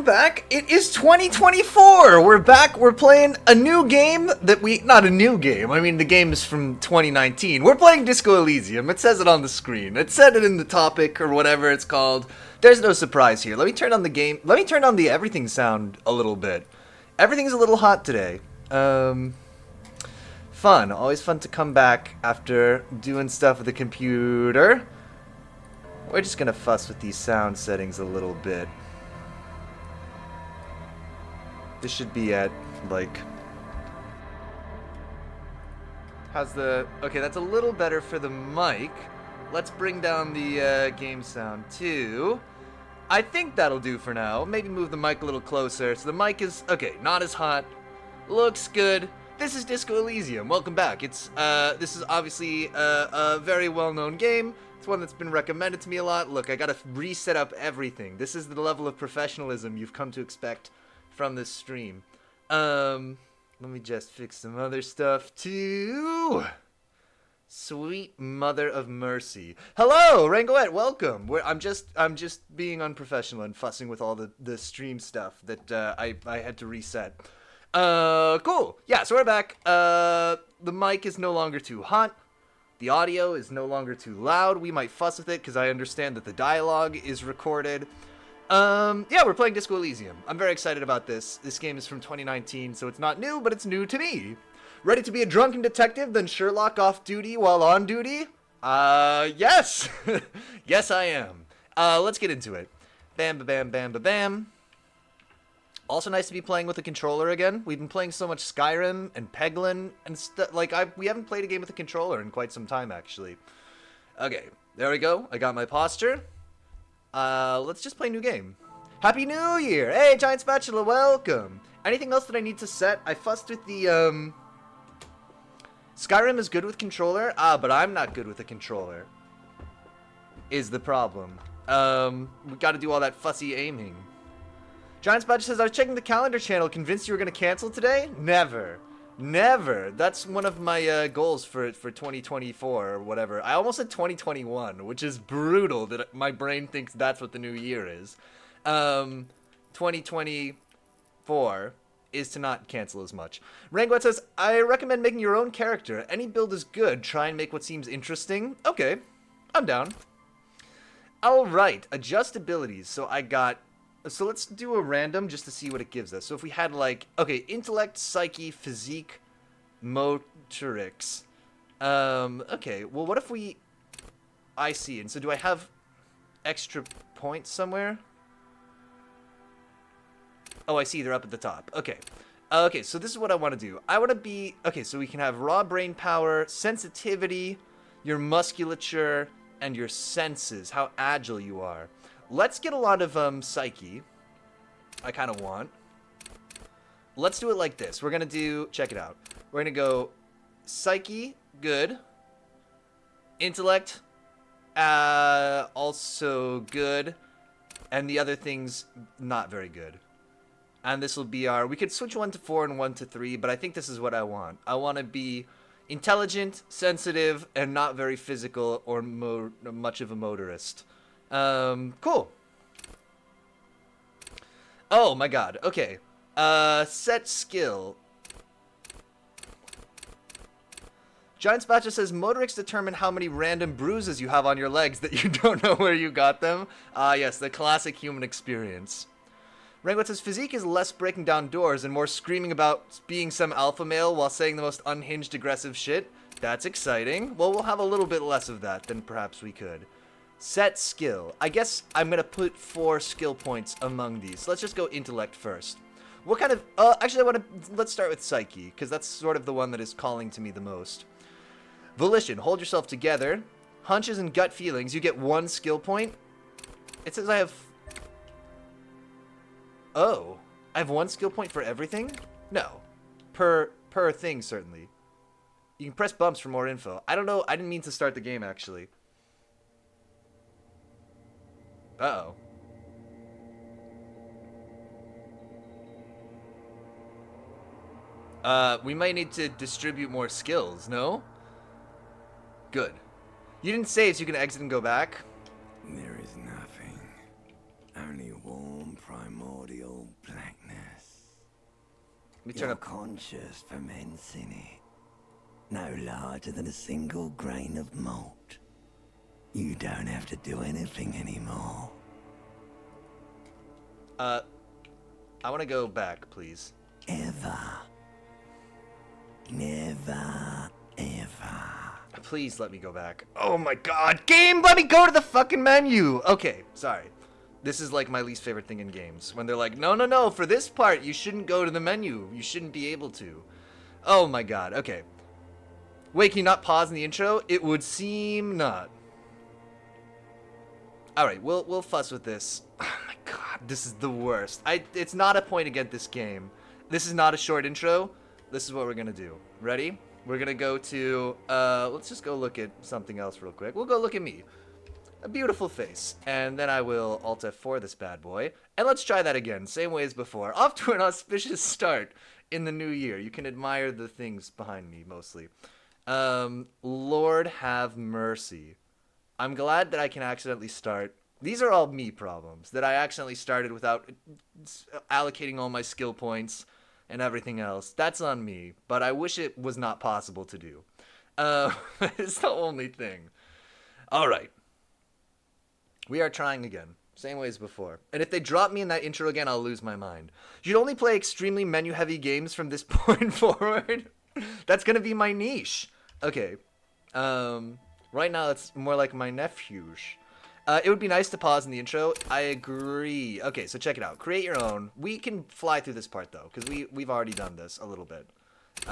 back. It is 2024. We're back. We're playing a new game that not a new game. I mean, the game is from 2019. We're playing Disco Elysium. It says it on the screen. It said it in the topic or whatever it's called. There's no surprise here. Let me turn on the game. Let me turn on the everything sound a little bit. Everything's a little hot today. Fun. Always fun to come back after doing stuff with the computer. We're just gonna fuss with these sound settings a little bit. This should be at, like... Okay, that's a little better for the mic. Let's bring down the game sound, too. I think that'll do for now. Maybe move the mic a little closer. So the mic is, okay, not as hot. Looks good. This is Disco Elysium. Welcome back. This is obviously a very well-known game. It's one that's been recommended to me a lot. Look, I gotta reset up everything. This is the level of professionalism you've come to expect from this stream. Let me just fix some other stuff too. Sweet mother of mercy. Hello, Rangoette, welcome. I'm just being unprofessional and fussing with all the stream stuff that I had to reset. Cool. Yeah, so we're back. The mic is no longer too hot. The audio is no longer too loud. We might fuss with it because I understand that the dialogue is recorded. Yeah, we're playing Disco Elysium. I'm very excited about this. This game is from 2019, so it's not new, but it's new to me. Ready to be a drunken detective, then Sherlock off duty while on duty? Yes! Yes, I am. Let's get into it. Bam, ba-bam, bam, ba-bam. Also nice to be playing with a controller again. We've been playing so much Skyrim and Peglin and stuff. Like, we haven't played a game with a controller in quite some time, actually. Okay, there we go. I got my posture. Let's just play a new game. Happy New Year! Hey, Giant Spatula, welcome! Anything else that I need to set? I fussed with the, Skyrim is good with controller. But I'm not good with a controller. Is the problem. We gotta do all that fussy aiming. Giant Spatula says, I was checking the calendar channel, convinced you were gonna cancel today? Never. Never. That's one of my goals for 2024 or whatever. I almost said 2021, which is brutal that my brain thinks that's what the new year is. 2024 is to not cancel as much. Rangoet says, I recommend making your own character. Any build is good. Try and make what seems interesting. Okay, I'm down. Alright, adjust abilities. So let's do a random just to see what it gives us. So if we had like, okay, intellect, psyche, physique, motorics. Okay, well what if I see. And so do I have extra points somewhere? Oh, I see, they're up at the top. Okay. Okay, so this is what I want to do. I want to be, okay, so we can have raw brain power, sensitivity, your musculature, and your senses, how agile you are. Let's get a lot of psyche. I kind of want. Let's do it like this. We're going to do, check it out. We're going to go psyche, good. Intellect, also good. And the other things, not very good. And this will be we could switch 1 to 4 and 1 to 3, but I think this is what I want. I want to be intelligent, sensitive, and not very physical or much of a motorist. Cool. Oh my god, okay. Set skill. Giant Spatula says, motorics determine how many random bruises you have on your legs that you don't know where you got them. Yes, the classic human experience. Rangoet says, physique is less breaking down doors and more screaming about being some alpha male while saying the most unhinged aggressive shit. That's exciting. Well, we'll have a little bit less of that than perhaps we could. Set skill. I guess I'm going to put 4 skill points among these. Let's just go intellect first. What kind of... actually, let's start with psyche, because that's sort of the one that is calling to me the most. Volition. Hold yourself together. Hunches and gut feelings. You get 1 skill point. It says I have... Oh. I have 1 skill point for everything? No. Per thing, certainly. You can press bumps for more info. I don't know. I didn't mean to start the game, actually. Uh-oh. We might need to distribute more skills, no? Good. You didn't save, so you can exit and go back? There is nothing. Only warm primordial me turn Your up. conscious ferments in it, no larger than a single grain of malt. You don't have to do anything anymore. I want to go back, please. Ever. Never, ever. Please let me go back. Oh my god, game, let me go to the fucking menu. Okay, sorry. This is like my least favorite thing in games. When they're like, no, for this part, you shouldn't go to the menu. You shouldn't be able to. Oh my god, okay. Wait, can you not pause in the intro? It would seem not. Alright, we'll fuss with this. Oh my god, this is the worst. It's not a point against this game. This is not a short intro. This is what we're gonna do. Ready? We're gonna go to, let's just go look at something else real quick. We'll go look at me. A beautiful face. And then I will Alt F4 this bad boy. And let's try that again, same way as before. Off to an auspicious start in the new year. You can admire the things behind me, mostly. Lord have mercy. I'm glad that I can accidentally start. These are all me problems, that I accidentally started without allocating all my skill points and everything else. That's on me, but I wish it was not possible to do. It's the only thing. Alright. We are trying again. Same way as before. And if they drop me in that intro again, I'll lose my mind. You'd only play extremely menu-heavy games from this point forward? That's gonna be my niche. Okay. Right now, it's more like my nephews. It would be nice to pause in the intro. I agree. Okay, so check it out. Create your own. We can fly through this part, though, because we've already done this a little bit.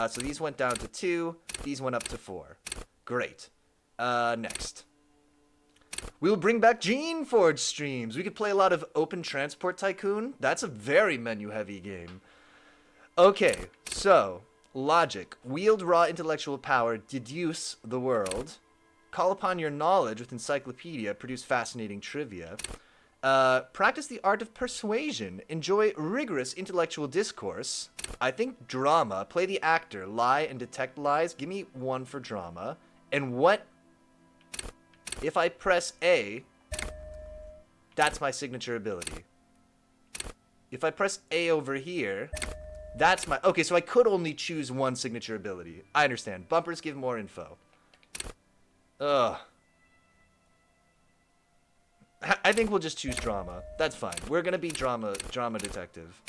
So these went down to 2. These went up to 4. Great. Next. We'll bring back Gene Forge streams. We could play a lot of Open Transport Tycoon. That's a very menu-heavy game. Okay, so, logic. Wield raw intellectual power. Deduce the world. Call upon your knowledge with encyclopedia. Produce fascinating trivia. Practice the art of persuasion. Enjoy rigorous intellectual discourse. I think drama. Play the actor. Lie and detect lies. Give me 1 for drama. And what if I press A? That's my signature ability. If I press A over here, that's my... Okay, so I could only choose 1 signature ability. I understand. Bumpers give more info. Ugh. I think we'll just choose drama. That's fine. We're gonna be drama detective.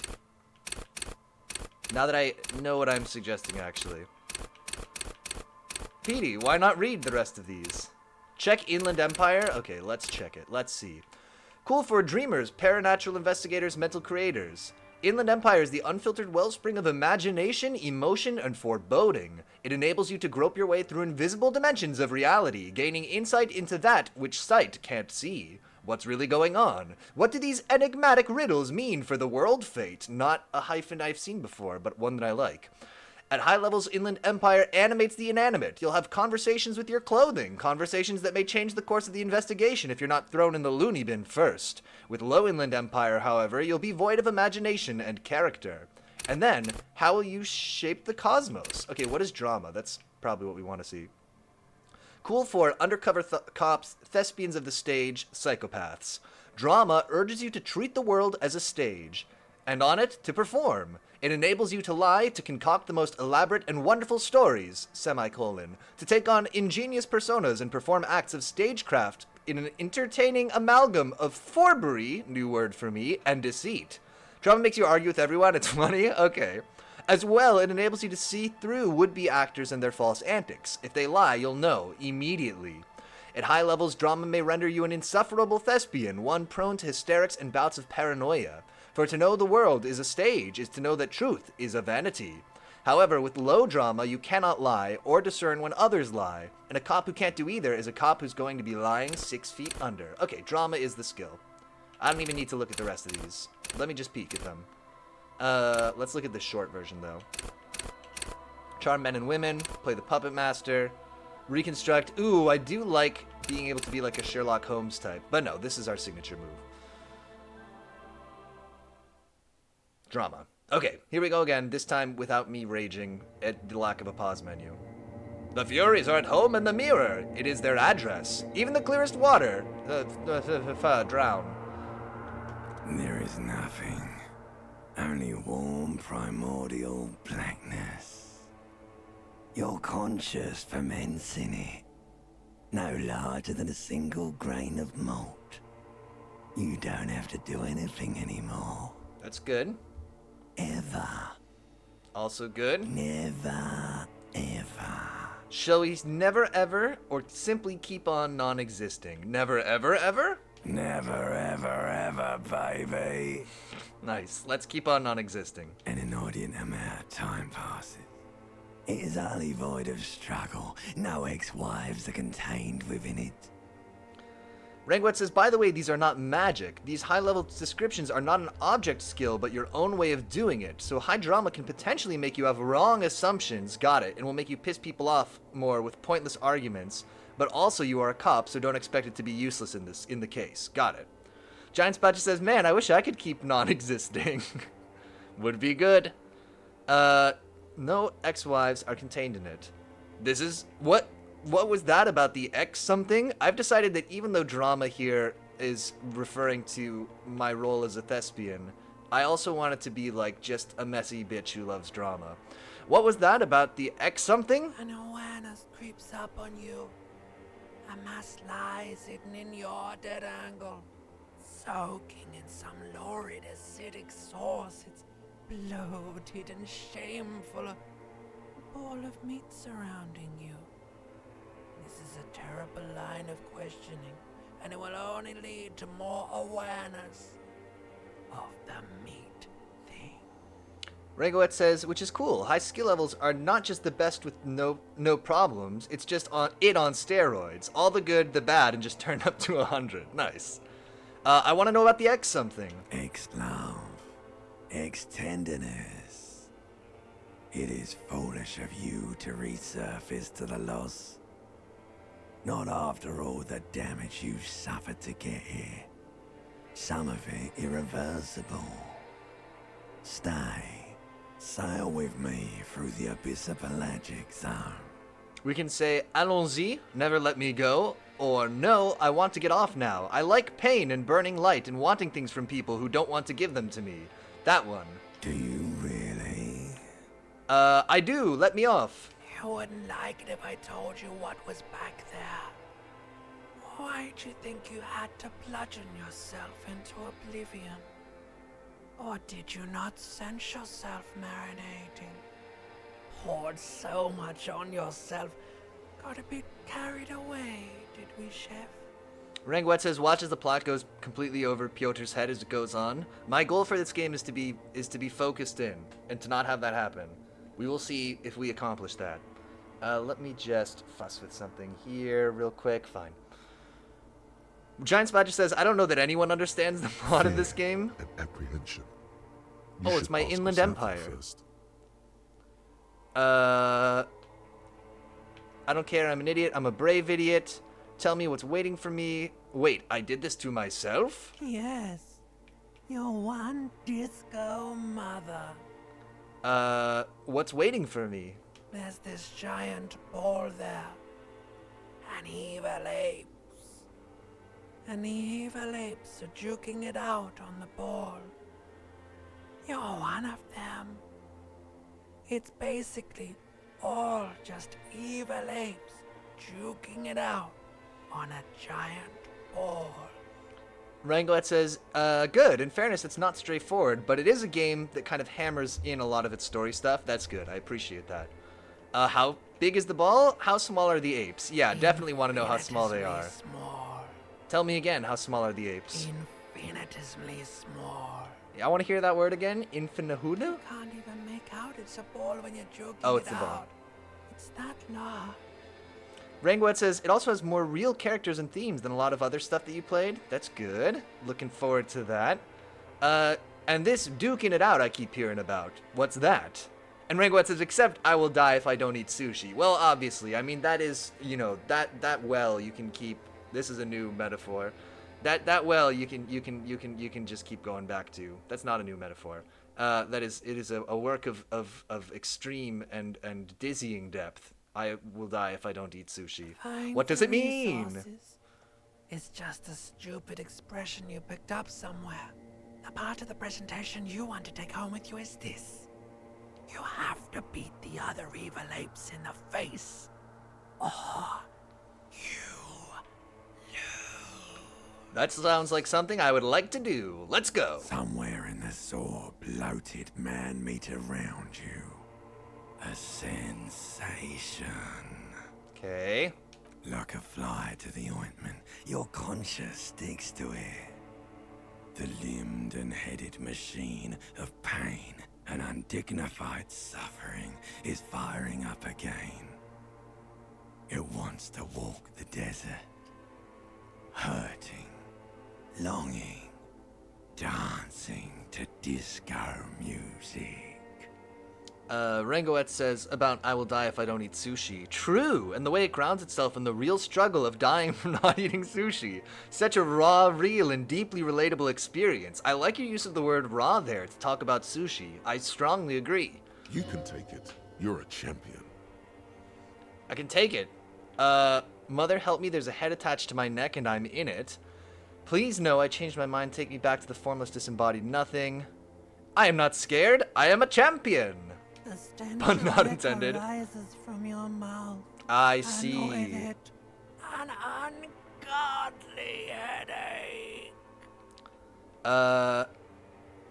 Now that I know what I'm suggesting, actually. Petey, why not read the rest of these? Check Inland Empire? Okay, let's check it. Let's see. Cool for dreamers, paranatural investigators, mental creators. Inland Empire is the unfiltered wellspring of imagination, emotion, and foreboding. It enables you to grope your way through invisible dimensions of reality, gaining insight into that which sight can't see. What's really going on? What do these enigmatic riddles mean for the world fate? Not a hyphen I've seen before, but one that I like. At high levels, Inland Empire animates the inanimate. You'll have conversations with your clothing, conversations that may change the course of the investigation if you're not thrown in the loony bin first. With low Inland Empire, however, you'll be void of imagination and character. And then, how will you shape the cosmos? Okay, what is drama? That's probably what we want to see. Cool for undercover cops, thespians of the stage, psychopaths. Drama urges you to treat the world as a stage, and on it, to perform. It enables you to lie, to concoct the most elaborate and wonderful stories, semicolon, to take on ingenious personas and perform acts of stagecraft in an entertaining amalgam of forbery, new word for me, and deceit. Drama makes you argue with everyone, it's funny? Okay. As well, it enables you to see through would-be actors and their false antics. If they lie, you'll know, immediately. At high levels, drama may render you an insufferable thespian, one prone to hysterics and bouts of paranoia. For to know the world is a stage, is to know that truth is a vanity. However, with low drama, you cannot lie, or discern when others lie. And a cop who can't do either is a cop who's going to be lying 6 feet under. Okay, drama is the skill. I don't even need to look at the rest of these. Let me just peek at them. Let's look at the short version, though. Charm men and women, play the puppet master, reconstruct. Ooh, I do like being able to be like a Sherlock Holmes type. But no, this is our signature move. Drama. Okay, here we go again, this time without me raging at the lack of a pause menu. The Furies are at home in the mirror. It is their address. Even the clearest water. Drown. There is nothing. Only warm primordial blackness. Your conscious ferments in it, no larger than a single grain of malt. You don't have to do anything anymore. That's good. Ever. Also good. Never, ever. Shall we never ever, or simply keep on non-existing? Never ever ever? Never, ever, ever, baby. Nice. Let's keep on non-existing. An inordinate amount of time passes. It is utterly void of struggle. No ex-wives are contained within it. Rangwet says, by the way, these are not magic. These high-level descriptions are not an object skill, but your own way of doing it. So high drama can potentially make you have wrong assumptions, got it, and will make you piss people off more with pointless arguments. But also you are a cop, so don't expect it to be useless in the case. Got it. Giant Spatcher says, man, I wish I could keep non-existing. Would be good. No ex-wives are contained in it. This is... What was that about the X something? I've decided that even though drama here is referring to my role as a thespian, I also want it to be like just a messy bitch who loves drama. What was that about the X something? An awareness creeps up on you. A mass lies hidden in your dead angle, soaking in some lurid acidic sauce. It's bloated and shameful. A ball of meat surrounding you. This is a terrible line of questioning, and it will only lead to more awareness of the meat thing. Rangoet says, which is cool. High skill levels are not just the best with no problems. It's just on steroids. All the good, the bad, and just turn up to 100. Nice. I want to know about the X something. Ex-love. Ex-tenderness. It is foolish of you to resurface to the loss. Not after all the damage you've suffered to get here. Some of it irreversible. Stay. Sail with me through the abyss of pelagic zone. We can say, allons-y, never let me go, or no, I want to get off now. I like pain and burning light and wanting things from people who don't want to give them to me. That one. Do you really? I do. Let me off. You wouldn't like it if I told you what was back there. Why'd you think you had to bludgeon yourself into oblivion? Or did you not sense yourself marinating? Poured so much on yourself. Got a bit carried away, did we, Chef? Rangoet says, watch as the plot goes completely over Piotr's head as it goes on. My goal for this game is to be focused in, and to not have that happen. We will see if we accomplish that. Let me just fuss with something here real quick. Fine. Giant Badger says, I don't know that anyone understands the plot of this game. And apprehension. Oh, it's my Inland Empire. I don't care. I'm an idiot. I'm a brave idiot. Tell me what's waiting for me. Wait, I did this to myself? Yes. Your one disco mother. What's waiting for me? There's this giant ball there. An evil apes. And the evil apes are juking it out on the ball. You're one of them. It's basically all just evil apes juking it out on a giant ball. Rangoet says, good. In fairness, it's not straightforward, but it is a game that kind of hammers in a lot of its story stuff. That's good. I appreciate that. How big is the ball? How small are the apes? Yeah, definitely want to know how small they are. Small. Tell me again, how small are the apes? Infinitesimally small. I want to hear that word again. Infinihuda? You can't even make out it's a ball when you're joking Oh, it's it the ball. out. It's that large. Rangoet says, it also has more real characters and themes than a lot of other stuff that you played. That's good. Looking forward to that. And this duking it out I keep hearing about. What's that? And Rangoet says, except I will die if I don't eat sushi. Well, obviously. I mean, that is, you know, that well you can keep. This is a new metaphor. That well you can just keep going back to. That's not a new metaphor. It is a work of extreme and dizzying depth. I will die if I don't eat sushi. What does it mean? It's just a stupid expression you picked up somewhere. The part of the presentation you want to take home with you is this. You have to beat the other evil apes in the face, or you lose. That sounds like something I would like to do. Let's go. Somewhere in the sore, bloated man-meat around you. A sensation. Okay. Like a fly to the ointment, your conscience sticks to it. The limbed and headed machine of pain and undignified suffering is firing up again. It wants to walk the desert, hurting, longing, dancing to disco music. Rangoet says about I will die if I don't eat sushi. True, and the way it grounds itself in the real struggle of dying from not eating sushi. Such a raw, real, and deeply relatable experience. I like your use of the word raw there to talk about sushi. I strongly agree. You can take it. You're a champion. I can take it. Mother, help me, there's a head attached to my neck and I'm in it. Please no, I changed my mind, take me back to the formless disembodied nothing. I am not scared, I am a champion! The stench Pun of not liquor intended. rises from your mouth. I And with see. it, an ungodly headache.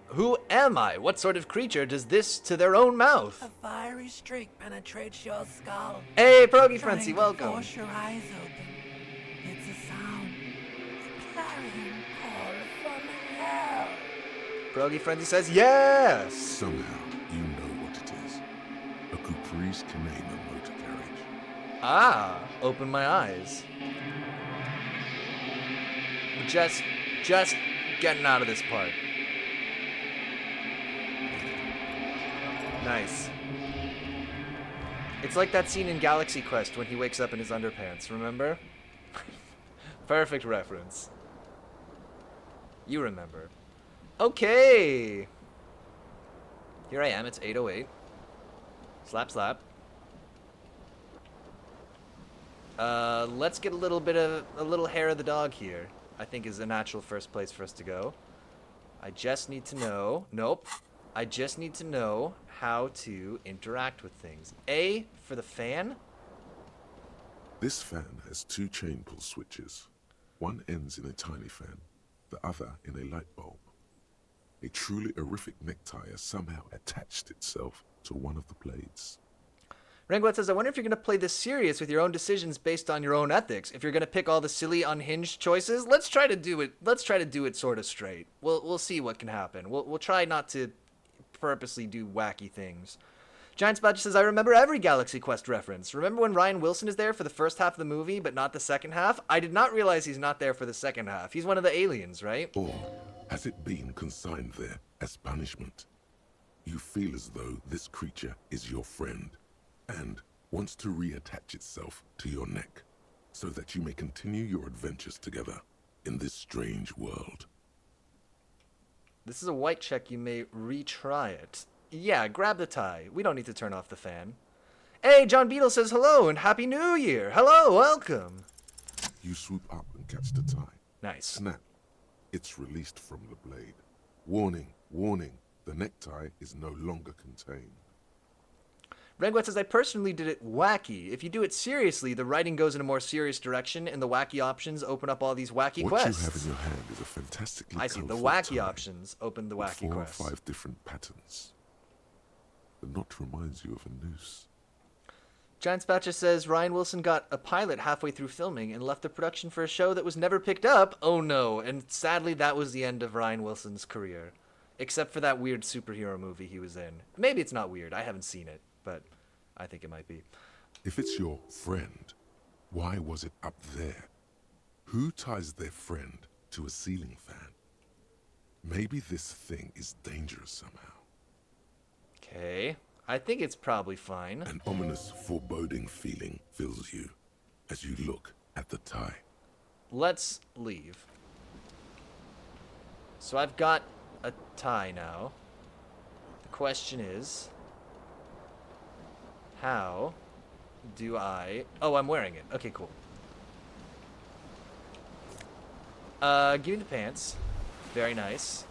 Who am I? What sort of creature does this to their own mouth? A fiery streak penetrates your skull. Hey, Progy trying Frenzy, to welcome. Force your eyes open. It's a sound. A clarion call from hell. Progy Frenzy says yes! Somehow, you know what it is. A Caprice Canadian motor carriage. Ah, open my eyes. Just getting out of this part. Nice. It's like that scene in Galaxy Quest when he wakes up in his underpants, remember? Perfect reference. You remember. Okay! Here I am, it's 8:08. Slap, slap. Let's get a little hair of the dog here. I think is a natural first place for us to go. I just need to know, nope. I just need to know how to interact with things. A for the fan. This fan has two chain pull switches. One ends in a tiny fan, the other in a light bulb. A truly horrific necktie has somehow attached itself to one of the blades. Rangwat says, I wonder if you're going to play this serious with your own decisions based on your own ethics. If you're going to pick all the silly, unhinged choices, let's try to do it sort of straight. We'll see what can happen. We'll try not to purposely do wacky things. Giant Badger says, I remember every Galaxy Quest reference. Remember when Ryan Wilson is there for the first half of the movie, but not the second half? I did not realize he's not there for the second half. He's one of the aliens, right? Or has it been consigned there as punishment? You feel as though this creature is your friend and wants to reattach itself to your neck so that you may continue your adventures together in this strange world. This is a white check. You may retry it. Yeah, grab the tie. We don't need to turn off the fan. Hey, John Beadle says hello and Happy New Year. Hello, welcome. You swoop up and catch the tie. Nice. Snap. It's released from the blade. Warning, warning. The necktie is no longer contained. Rengwet says, I personally did it wacky. If you do it seriously, the writing goes in a more serious direction, and the wacky options open up all these wacky What quests. you have in your hand is a fantastically I see. The colourful wacky tie options open the with wacky 4 or quests. 5 different patterns. The knot reminds you of a noose. Giant Spatcher says, Ryan Wilson got a pilot halfway through filming and left the production for a show that was never picked up. Oh no, and sadly that was the end of Ryan Wilson's career. Except for that weird superhero movie he was in. Maybe it's not weird, I haven't seen it, but I think it might be. If it's your friend, why was it up there? Who ties their friend to a ceiling fan? Maybe this thing is dangerous somehow. Okay, I think it's probably fine. An ominous, foreboding feeling fills you as you look at the tie. Let's leave. So I've got a tie now. The question is, how do I... Oh, I'm wearing it. Okay, cool. Give me the pants. Very nice.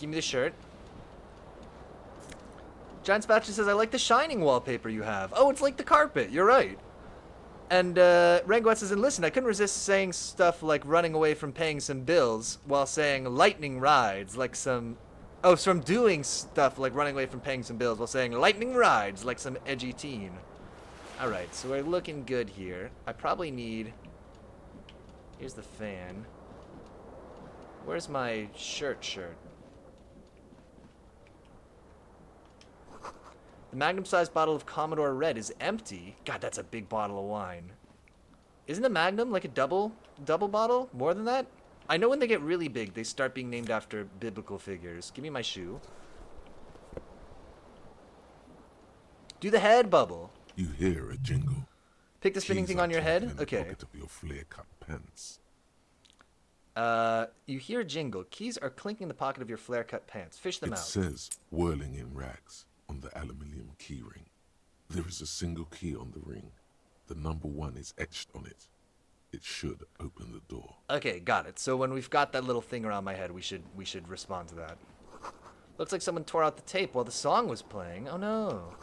Give me the shirt. Giant Sebastian says, I like the shining wallpaper you have. Oh, it's like the carpet. You're right. And Ranguat says, and listen, I couldn't resist saying stuff like running away from paying some bills while saying lightning rides like some... Oh, it's from doing stuff like running away from paying some bills while saying lightning rides like some edgy teen. Alright, so we're looking good here. I probably need... Here's the fan. Where's my shirt? The magnum-sized bottle of Commodore Red is empty. God, that's a big bottle of wine. Isn't a magnum like a double bottle? More than that? I know when they get really big, they start being named after biblical figures. Give me my shoe. Do the head bubble. You hear a jingle. Pick the spinning Keys thing are on your taken head? in the Okay. pocket of your flare-cut pants. You hear a jingle. Keys are clinking in the pocket of your flare-cut pants. Fish them It out. says, whirling in rags, on the aluminium key ring. There is a single key on the ring. The number 1 is etched on it. It should open the door. Okay, got it. So when we've got that little thing around my head, we should respond to that. Looks like someone tore out the tape while the song was playing. Oh no.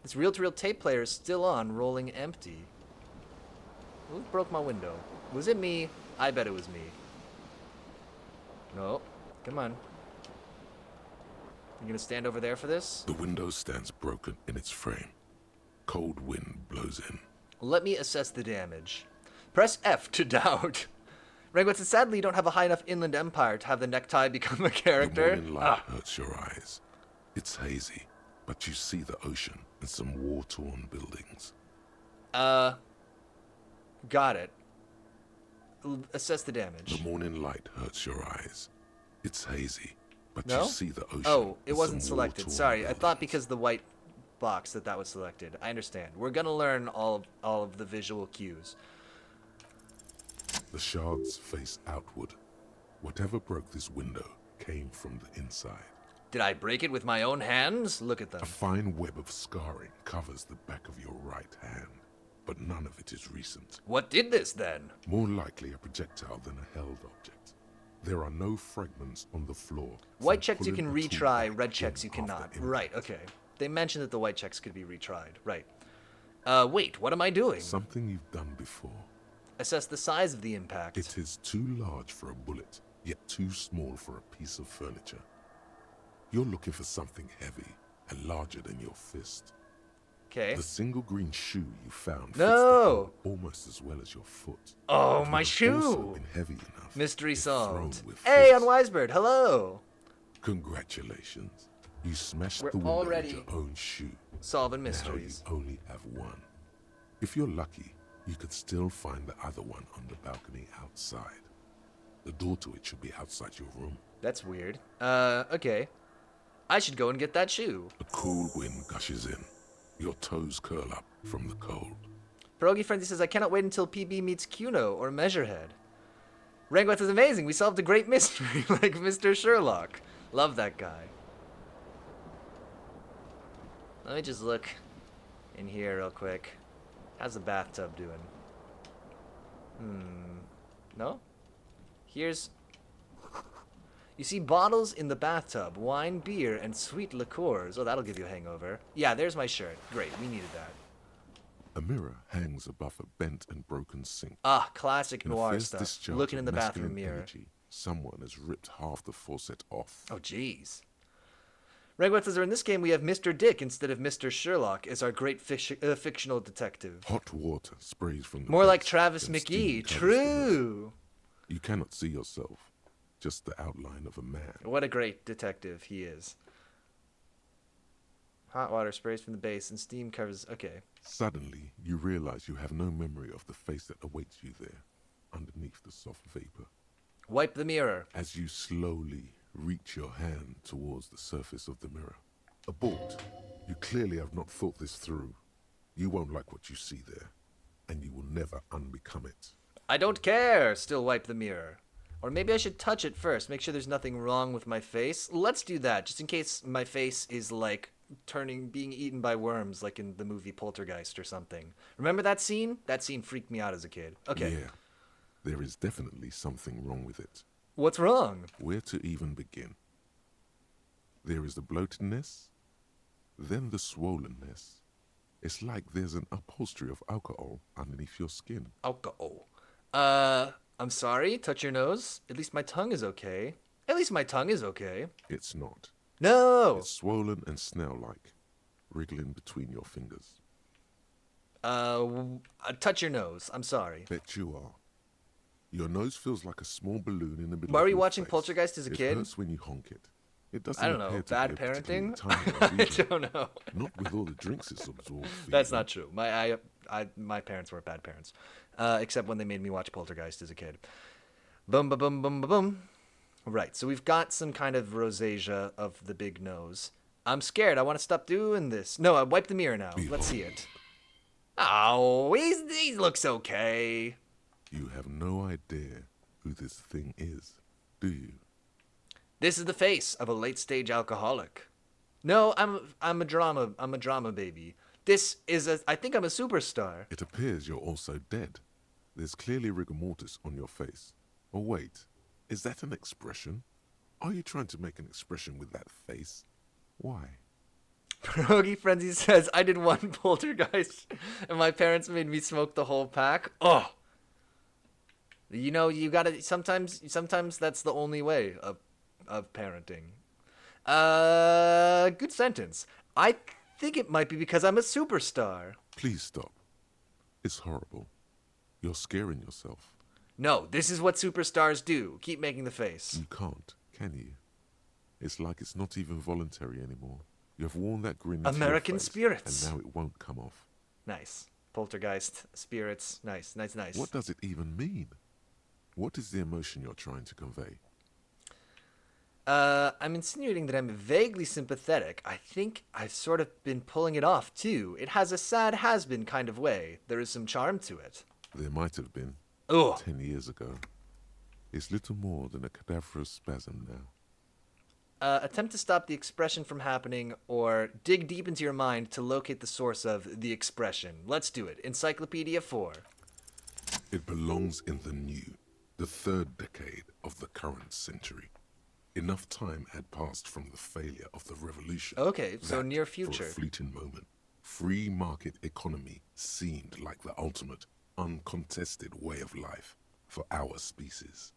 This reel-to-reel tape player is still on, rolling empty. Who broke my window? Was it me? I bet it was me. No. Come on. You gonna stand over there for this? The window stands broken in its frame. Cold wind blows in. Let me assess the damage. Press F to doubt. Ranguat says, sadly, you don't have a high enough inland empire to have the necktie become a The character. morning light hurts your eyes. It's hazy, but you see the ocean and some war-torn buildings. Got it. Assess the damage. The morning light hurts your eyes. It's hazy, but No? you see the ocean. Oh, it and wasn't some selected. war-torn Sorry, I thought buildings. because the white box that was selected. I understand. We're gonna learn all of the visual cues. The shards face outward. Whatever broke this window came from the inside. Did I break it with my own hands? Look at them. A fine web of scarring covers the back of your right hand, but none of it is recent. What did this then? More likely a projectile than a held object. There are no fragments on the floor. so White checks you pulling can the tool retry, back red checks you in after cannot. impact. Right, okay. They mentioned that the white checks could be retried. Right. Wait, what am I doing? Something you've done before. Assess the size of the impact. It is too large for a bullet, yet too small for a piece of furniture. You're looking for something heavy and larger than your fist. Okay. The single green shoe you found fits No! the hole almost as well as your foot. Oh, It my would shoe! also been heavy enough Mystery if thrown solved. with Hey, force. Unwisebird, hello! Congratulations. You smashed We're the window already with your own shoe. Solving Now mysteries. you only have one. If you're lucky, you could still find the other one on the balcony outside. The door to it should be outside your room. That's weird. Okay. I should go and get that shoe. A cool wind gushes in. Your toes curl up from the cold. Pierogi Frenzy says, I cannot wait until PB meets Cuno or Measurehead. Ranguat is amazing. We solved a great mystery like Mr. Sherlock. Love that guy. Let me just look in here real quick. How's the bathtub doing? No? Here's... You see bottles in the bathtub, wine, beer, and sweet liqueurs. Oh, that'll give you a hangover. Yeah, there's my shirt. Great, we needed that. A mirror hangs above a bent and broken sink. Ah, classic In a noir fierce stuff. discharge Looking of in the bathroom masculine mirror. energy, someone has ripped half the faucet off. Oh, jeez. Ranguat says, in this game we have Mr. Dick instead of Mr. Sherlock as our great fictional detective. Hot water sprays from the More like base, Travis then steam McGee. covers the mirror. True. You cannot see yourself, just the outline of a man. What a great detective he is. Hot water sprays from the base and steam covers... Okay. Suddenly, you realize you have no memory of the face that awaits you there, underneath the soft vapor. Wipe the mirror. As you slowly reach your hand towards the surface of the mirror. Abort. You clearly have not thought this through. You won't like what you see there, and you will never unbecome it. I don't care. Still wipe the mirror. Or maybe I should touch it first. Make sure there's nothing wrong with my face. Let's do that, just in case my face is like being eaten by worms, like in the movie Poltergeist or something. Remember that scene? That scene freaked me out as a kid. Okay. Yeah, there is definitely something wrong with it. What's wrong? Where to even begin? There is the bloatedness, then the swollenness. It's like there's an upholstery of alcohol underneath your skin. Alcohol. I'm sorry. Touch your nose. At least my tongue is okay. At least my tongue is okay. It's not. No! It's swollen and snail-like, wriggling between your fingers. Touch your nose. I'm sorry. Bet you are. Your nose feels like a small balloon in the middle Why of were you your watching face. Poltergeist as a kid? It hurts when you honk it. It doesn't I don't know. appear to Bad be a particularly parenting? tiny one I either. don't know. Not with all the drinks it's absorbed. That's not true. My parents were bad parents, except when they made me watch Poltergeist as a kid. Boom, ba boom, boom, ba boom. Right. So we've got some kind of rosacea of the big nose. I'm scared. I want to stop doing this. No, I wipe the mirror now. Let's see it. Oh, he looks okay. You have no idea who this thing is, do you? This is the face of a late-stage alcoholic. No, I'm a drama baby. This is I think I'm a superstar. It appears you're also dead. There's clearly rigor mortis on your face. Oh wait, is that an expression? Are you trying to make an expression with that face? Why? Pierogi Frenzy says, I did one poltergeist and my parents made me smoke the whole pack. Oh. You know, you gotta, sometimes that's the only way of parenting. Good sentence. I think it might be because I'm a superstar. Please stop. It's horrible. You're scaring yourself. No, this is what superstars do. Keep making the face. You can't, can you? It's like it's not even voluntary anymore. You have worn that grin into American your face, spirits. and now it won't come off. Nice. Poltergeist, spirits, nice. What does it even mean? What is the emotion you're trying to convey? I'm insinuating that I'm vaguely sympathetic. I think I've sort of been pulling it off, too. It has a sad has-been kind of way. There is some charm to it. There might have been. Ugh. 10 years ago. It's little more than a cadaverous spasm now. Attempt to stop the expression from happening, or dig deep into your mind to locate the source of the expression. Let's do it. Encyclopedia 4. It belongs in the new, the third decade of the current century. Enough time had passed from the failure of the revolution. Okay, so that, near future. For a fleeting moment, free market economy seemed like the ultimate, uncontested way of life for our species.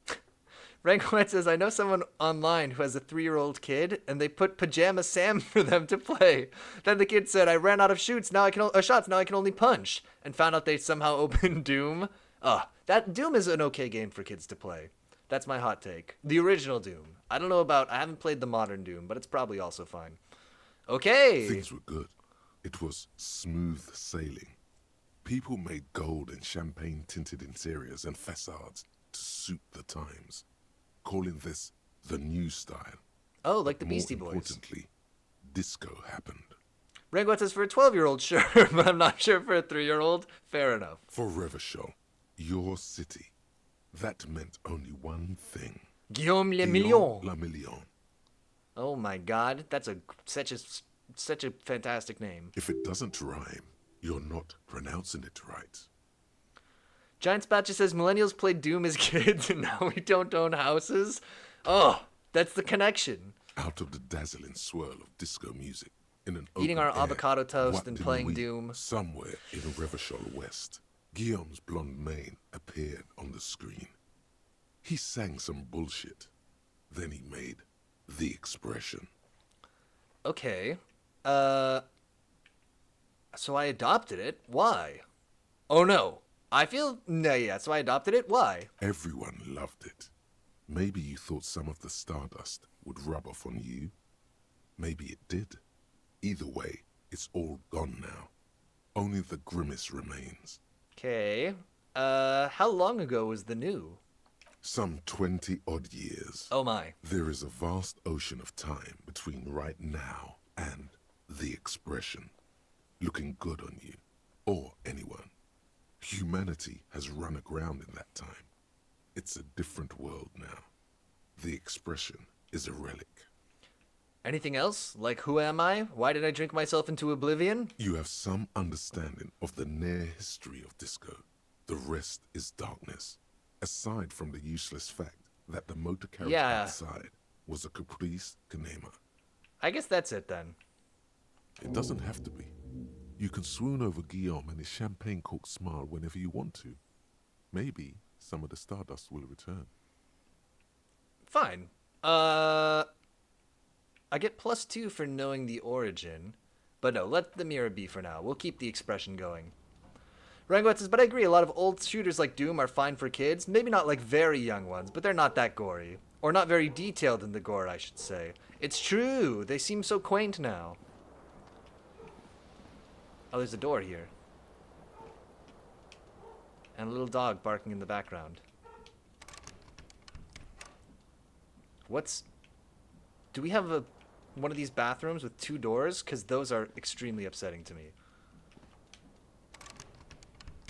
Rankwet says, I know someone online who has a 3-year-old kid, and they put Pajama Sam for them to play. Then the kid said, I ran out of shots, now I can only punch, and found out they somehow opened Doom. That Doom is an okay game for kids to play. That's my hot take. The original Doom. I haven't played the modern Doom, but it's probably also fine. Okay. Things were good. It was smooth sailing. People made gold and champagne-tinted interiors and facades to suit the times, calling this the new style. Oh, like the More Beastie Boys. Importantly, disco happened. Rankwet says, for a 12-year-old, sure, but I'm not sure for a 3-year-old. Fair enough. For Revachol, your city, that meant only one thing. Guillaume Le Guillaume Million. Le Million. Oh my God, that's such a fantastic name. If it doesn't rhyme, you're not pronouncing it right. Giant Spatcha says millennials played Doom as kids and now we don't own houses. Oh, that's the connection. Out of the dazzling swirl of disco music, in an Eating open our air, avocado toast what and did playing we, Doom. Somewhere in Revachol West, Guillaume's blonde mane appeared on the screen. He sang some bullshit. Then he made the expression. Okay. So I adopted it. Why? Oh no. So I adopted it. Why? Everyone loved it. Maybe you thought some of the stardust would rub off on you. Maybe it did. Either way, it's all gone now. Only the grimace remains. Okay. How long ago was the new? Some 20-odd years. Oh my. There is a vast ocean of time between right now and the expression. Looking good on you, or anyone. Humanity has run aground in that time. It's a different world now. The expression is a relic. Anything else? Like, who am I? Why did I drink myself into oblivion? You have some understanding of the near history of disco. The rest is darkness. Aside from the useless fact that the motor carriage outside was a caprice canema. I guess that's it then. It doesn't have to be. You can swoon over Guillaume and his champagne-corked smile whenever you want to. Maybe some of the stardust will return. Fine. I get +2 for knowing the origin. But no, let the mirror be for now. We'll keep the expression going. Rangoet says, but I agree, a lot of old shooters like Doom are fine for kids. Maybe not like very young ones, but they're not that gory. Or not very detailed in the gore, I should say. It's true. They seem so quaint now. Oh, there's a door here. And a little dog barking in the background. Do we have one of these bathrooms with 2 doors? Because those are extremely upsetting to me.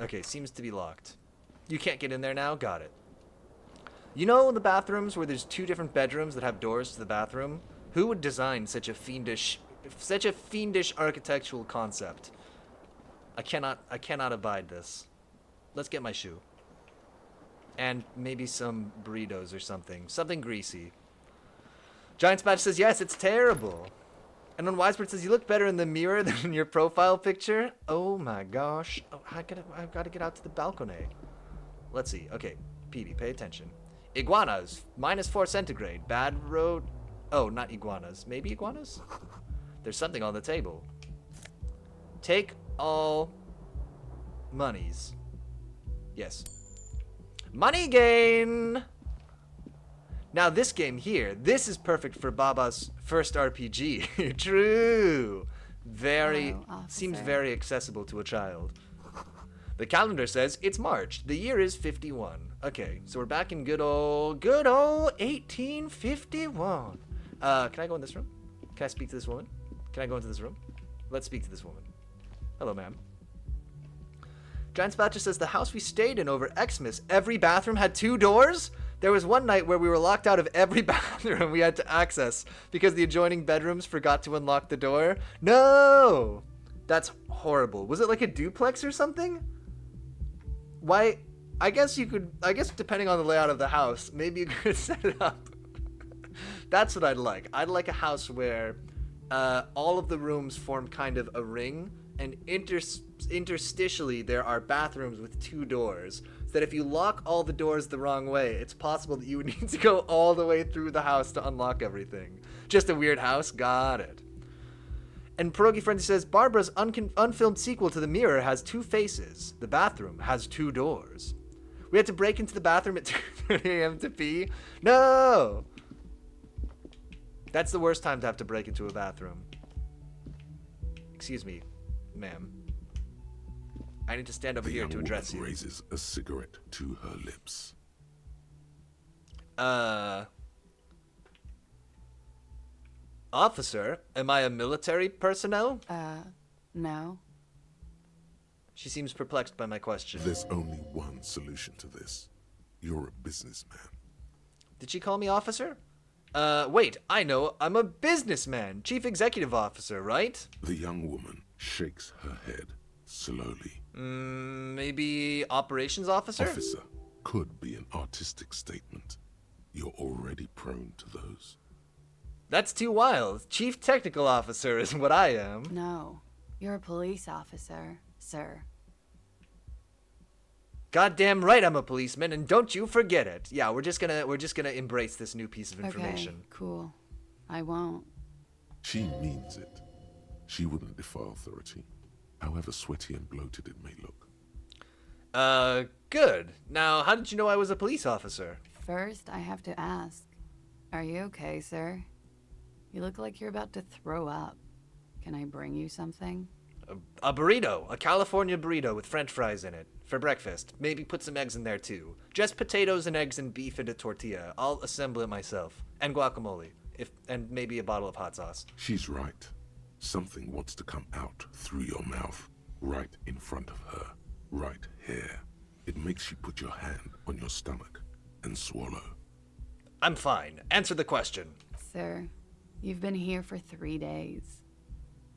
Okay, seems to be locked. You can't get in there now? Got it. You know the bathrooms where there's 2 different bedrooms that have doors to the bathroom? Who would design such a fiendish architectural concept? I cannot abide this. Let's get my shoe. And maybe some burritos or something. Something greasy. Giant Smash says, yes, it's terrible. And then Wisebird says, you look better in the mirror than in your profile picture. Oh my gosh. Oh, I've got to get out to the balcony. Let's see. Okay, Petey, pay attention. Iguanas, -4 centigrade. Bad road. Oh, not iguanas. Maybe iguanas? There's something on the table. Take all monies. Yes. Money gain! Now this game here, this is perfect for Baba's first RPG. True. Seems very accessible to a child. The calendar says it's March. The year is 51. Okay, so we're back in good old 1851. Can I go in this room? Can I speak to this woman? Can I go into this room? Let's speak to this woman. Hello, ma'am. Giant Spatcher says the house we stayed in over Xmas, every bathroom had 2 doors? There was one night where we were locked out of every bathroom we had to access because the adjoining bedrooms forgot to unlock the door. No! That's horrible. Was it like a duplex or something? Why? I guess depending on the layout of the house, maybe you could set it up. That's what I'd like. I'd like a house where all of the rooms form kind of a ring, and interstitially there are bathrooms with 2 doors. So that if you lock all the doors the wrong way, it's possible that you would need to go all the way through the house to unlock everything. Just a weird house? Got it. And Pierogi Frenzy says, Barbara's unfilmed sequel to The Mirror has 2 faces. The bathroom has 2 doors. We had to break into the bathroom at 2:30 a.m. to pee? No! That's the worst time to have to break into a bathroom. Excuse me, ma'am. I need to stand over here to address you. Raises a cigarette to her lips. Officer, am I a military personnel? No. She seems perplexed by my question. There's only one solution to this. You're a businessman. Did she call me officer? Wait, I know. I'm a businessman. Chief Executive Officer, right? The young woman shakes her head slowly. Maybe Operations Officer? Officer could be an artistic statement. You're already prone to those. That's too wild. Chief Technical Officer is what I am. No. You're a police officer, sir. Goddamn right I'm a policeman, and don't you forget it. Yeah, we're just gonna embrace this new piece of information. Okay, cool. I won't. She means it. She wouldn't defy authority, however sweaty and bloated it may look. Good. Now, how did you know I was a police officer? First, I have to ask. Are you okay, sir? You look like you're about to throw up. Can I bring you something? A burrito. A California burrito with French fries in it. For breakfast. Maybe put some eggs in there, too. Just potatoes and eggs and beef in a tortilla. I'll assemble it myself. And guacamole. And maybe a bottle of hot sauce. She's right. Something wants to come out through your mouth. Right in front of her. Right here. It makes you put your hand on your stomach and swallow. I'm fine. Answer the question. Sir, you've been here for 3 days.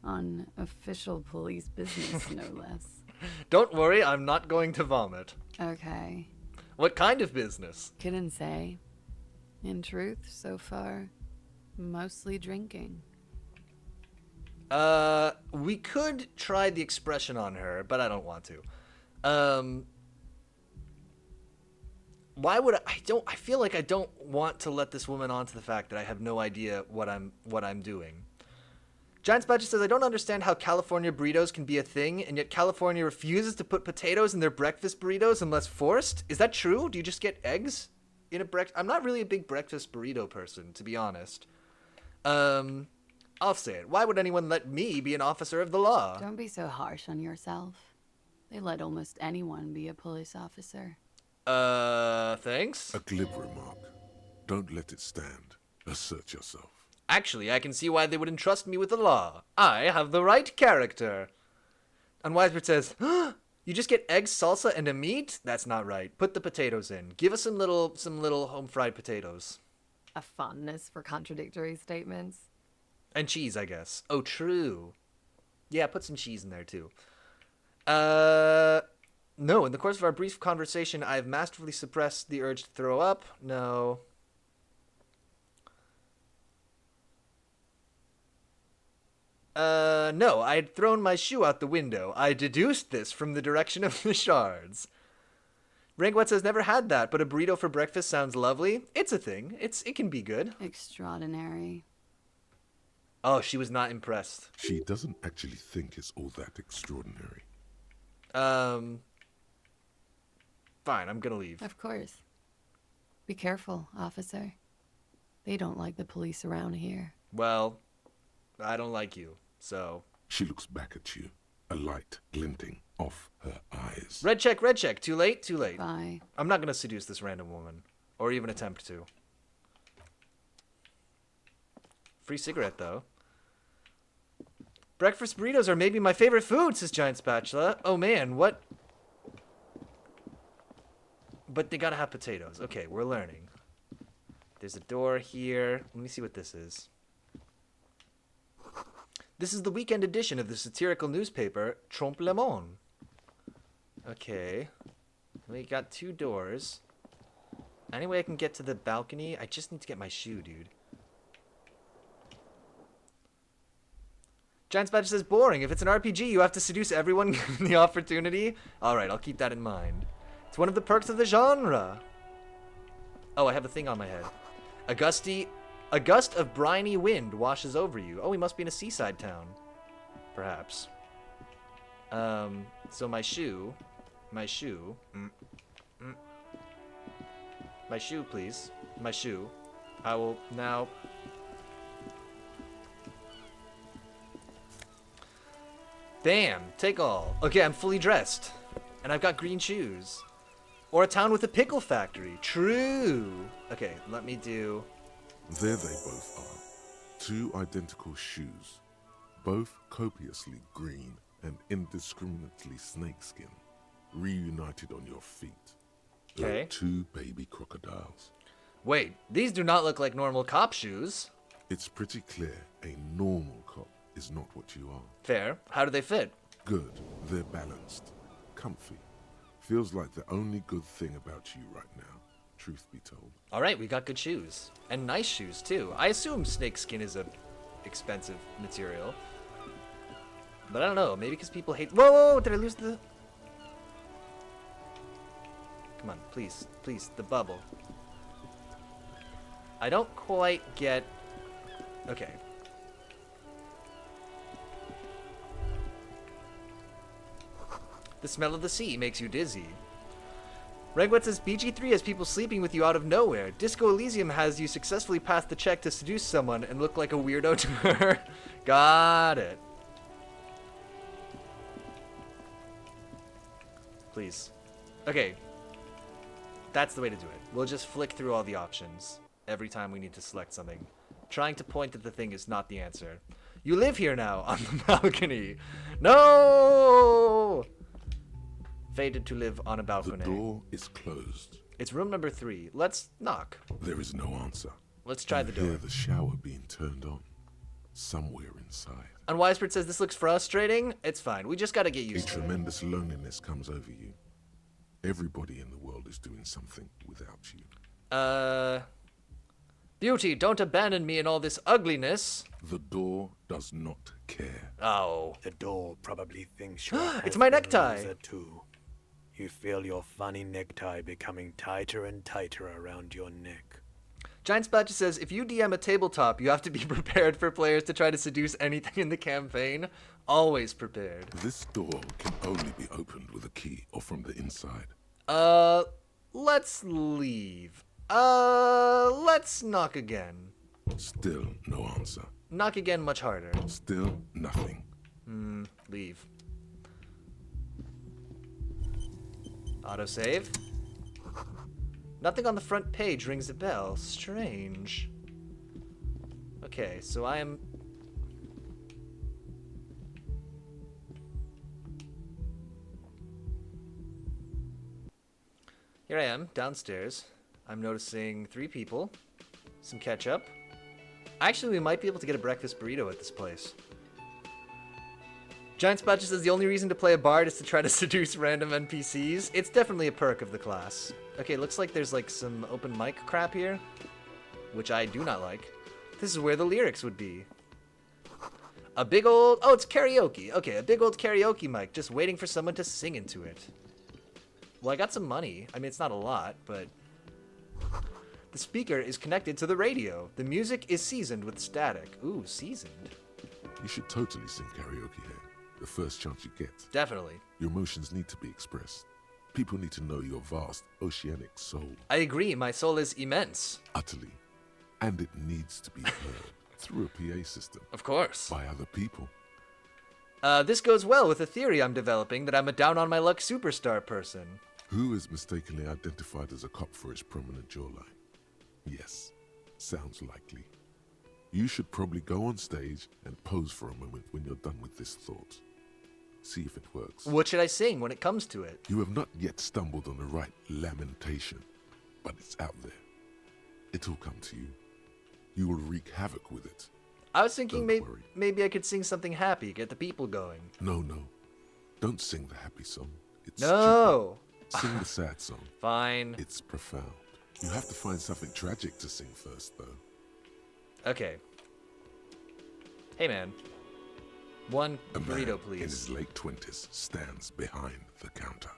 On official police business, no less. Don't worry, I'm not going to vomit. Okay. What kind of business? Couldn't say. In truth, so far, mostly drinking. We could try the expression on her, but I don't want to. Why would I feel like I don't want to let this woman onto the fact that I have no idea what I'm doing. Giants Badger says, I don't understand how California burritos can be a thing, and yet California refuses to put potatoes in their breakfast burritos unless forced. Is that true? Do you just get eggs in a breakfast? I'm not really a big breakfast burrito person, to be honest. I'll say it. Why would anyone let me be an officer of the law? Don't be so harsh on yourself. They let almost anyone be a police officer. Thanks? A glib remark. Don't let it stand. Assert yourself. Actually, I can see why they would entrust me with the law. I have the right character. And Weisbert says, you just get eggs, salsa, and a meat? That's not right. Put the potatoes in. Give us some little home-fried potatoes. A fondness for contradictory statements. And cheese, I guess. Oh, true. Yeah, put some cheese in there, too. No, in the course of our brief conversation, I have masterfully suppressed the urge to throw up. No. No, I had thrown my shoe out the window. I deduced this from the direction of the shards. Rangwet says, never had that, but a burrito for breakfast sounds lovely. It's a thing. It can be good. Extraordinary. Oh, she was not impressed. She doesn't actually think it's all that extraordinary. Fine, I'm gonna leave. Of course. Be careful, officer. They don't like the police around here. Well, I don't like you, so... She looks back at you, a light glinting off her eyes. Red check, red check. Too late, too late. Bye. I'm not gonna seduce this random woman. Or even attempt to. Free cigarette, though. Breakfast burritos are maybe my favorite food, says Giant Spatula. Oh man, what? But they gotta have potatoes. Okay, we're learning. There's a door here. Let me see what this is. This is the weekend edition of the satirical newspaper, Trompe le Monde. Okay. We got 2 doors. Any way I can get to the balcony? I just need to get my shoe, dude. Giant Badger says, boring. If it's an RPG, you have to seduce everyone given the opportunity. Alright, I'll keep that in mind. It's one of the perks of the genre. Oh, I have a thing on my head. A gust of briny wind washes over you. Oh, we must be in a seaside town. Perhaps. So my shoe. My shoe, please. My shoe. I will now... Bam! Take all. Okay, I'm fully dressed. And I've got green shoes. Or a town with a pickle factory. True! Okay, let me do... There they both are. 2 identical shoes. Both copiously green and indiscriminately snakeskin. Reunited on your feet. There Okay. are 2 baby crocodiles. Wait, these do not look like normal cop shoes. It's pretty clear a normal cop is not what you are. Fair. How do they fit? Good. They're balanced. Comfy. Feels like the only good thing about you right now, truth be told. Alright, we got good shoes. And nice shoes, too. I assume snakeskin is a expensive material. But I don't know. Maybe because people hate... Whoa! Did I lose the... Come on, please. Please, the bubble. I don't quite get... Okay. The smell of the sea makes you dizzy. Regwet says BG3 has people sleeping with you out of nowhere. Disco Elysium has you successfully pass the check to seduce someone and look like a weirdo to her. Got it. Please. Okay. That's the way to do it. We'll just flick through all the options every time we need to select something. Trying to point at the thing is not the answer. You live here now on the balcony. No! Fated to live on a The balcony. door is closed. It's room number 3. Let's knock. There is no answer. Let's try the You hear door. the shower being turned on. Somewhere inside. And Weisbert says this looks frustrating. It's fine. We just gotta get A used to it. tremendous loneliness comes over you. Everybody in the world is doing something without you. Beauty, don't abandon me in all this ugliness. The door does not care. Oh. The door probably thinks you're a It's my has-been necktie. loser too. You feel your funny necktie becoming tighter and tighter around your neck. Giant Spatcha says, if you DM a tabletop, you have to be prepared for players to try to seduce anything in the campaign. Always prepared. This door can only be opened with a key or from the inside. Let's leave. Let's knock again. Still no answer. Knock again much harder. Still nothing. Leave. Autosave. Nothing on the front page rings a bell. Strange. Okay, so I am... Here I am, downstairs. I'm noticing 3 people. Some ketchup. Actually, we might be able to get a breakfast burrito at this place. Giant Spatcha says the only reason to play a bard is to try to seduce random NPCs. It's definitely a perk of the class. Okay, looks like there's like some open mic crap here, which I do not like. This is where the lyrics would be. A big old... Oh, it's karaoke. Okay, a big old karaoke mic, just waiting for someone to sing into it. Well, I got some money. I mean, it's not a lot, but... The speaker is connected to the radio. The music is seasoned with static. Ooh, seasoned. You should totally sing karaoke here. The first chance you get. Definitely. Your emotions need to be expressed. People need to know your vast, oceanic soul. I agree, my soul is immense. Utterly. And it needs to be heard through a PA system. Of course. By other people. This goes well with a theory I'm developing that I'm a down-on-my-luck superstar person. Who is mistakenly identified as a cop for his prominent jawline? Yes, sounds likely. You should probably go on stage and pose for a moment when you're done with this thought. See if it works. What should I sing when it comes to it? You have not yet stumbled on the right lamentation, but it's out there. It'll come to you. You will wreak havoc with it. I was thinking Don't worry. maybe I could sing something happy, get the people going. No. Don't sing the happy song. It's No! stupid. Sing the sad song. Fine. It's profound. You have to find something tragic to sing first, though. Okay. Hey, man. One A man burrito, in please. his late 20s stands behind the counter,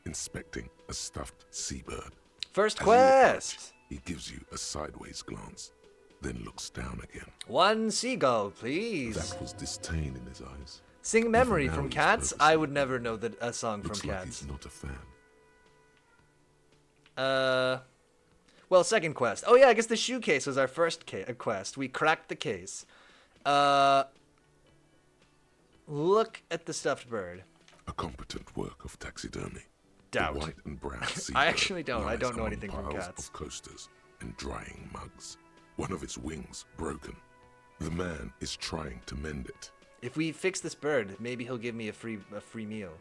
inspecting a stuffed seabird. First As you approach, quest! he gives you a sideways glance, then looks down again. One seagull, please. That was disdain in his eyes. Sing Memory Even now from he's Cats? purposely I would never know a song Looks from like Cats. he's not a fan. Well, second quest. Oh yeah, I guess the shoe case was our first quest. We cracked the case. Look at the stuffed bird. A competent work of taxidermy. Doubt. The white and brown seabird I actually don't. I lies don't know among anything from piles Cats. of coasters and drying mugs. One of its wings broken. The man is trying to mend it. If we fix this bird, maybe he'll give me a free meal.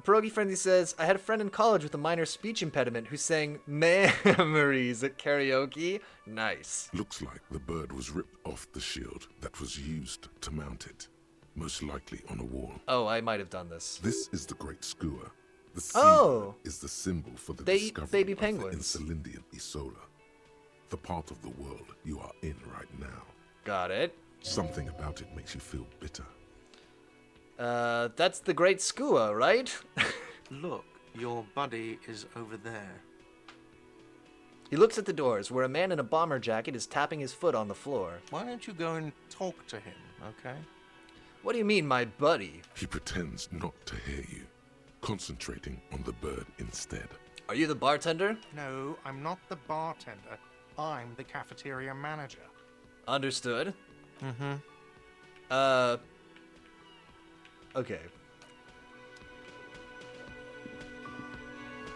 Pierogi Frenzy says, I had a friend in college with a minor speech impediment who sang memories at karaoke. Nice. Looks like the bird was ripped off the shield that was used to mount it, most likely on a wall. Oh, I might have done this. This is the Great Skua. The sea Oh. is the symbol for the They eat discovery baby of penguins. the Insulindian Isola, the part of the world you are in right now. Got it. Something about it makes you feel bitter. That's the Great Skua, right? Look, your buddy is over there. He looks at the doors, where a man in a bomber jacket is tapping his foot on the floor. Why don't you go and talk to him, okay? What do you mean, my buddy? He pretends not to hear you, concentrating on the bird instead. Are you the bartender? No, I'm not the bartender. I'm the cafeteria manager. Understood. Mm-hmm. Okay.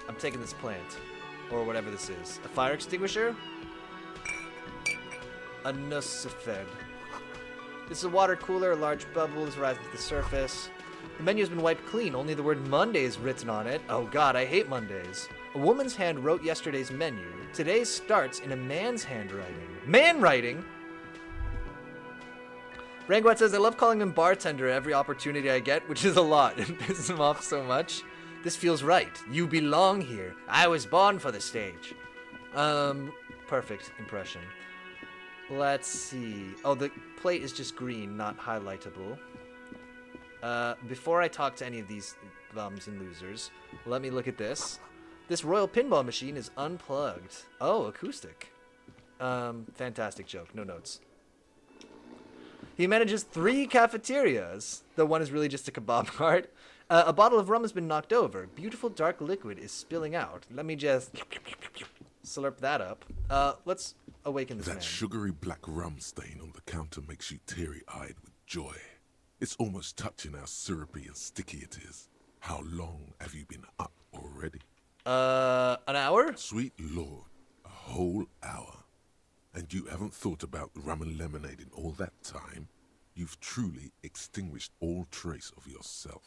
I'm taking this plant. Or whatever this is. A fire extinguisher? A Nusifed. This is a water cooler, a large bubble is rising to the surface. The menu has been wiped clean, only the word Monday is written on it. Oh god, I hate Mondays. A woman's hand wrote yesterday's menu. Today's starts in a man's handwriting. Man writing? Rangwat says, I love calling him bartender every opportunity I get, which is a lot. It pisses him off so much. This feels right. You belong here. I was born for the stage. Perfect impression. Let's see. Oh, the plate is just green, not highlightable. Before I talk to any of these bums and losers, let me look at this. This Royal Pinball machine is unplugged. Oh, acoustic. Fantastic joke. No notes. He manages 3 cafeterias. The one is really just a kebab cart. A bottle of rum has been knocked over. Beautiful dark liquid is spilling out. Let me just slurp that up. Let's awaken this man. That sugary black rum stain on the counter makes you teary-eyed with joy. It's almost touching how syrupy and sticky it is. How long have you been up already? An hour? Sweet Lord, a whole hour. And you haven't thought about rum and lemonade in all that time? You've truly extinguished all trace of yourself.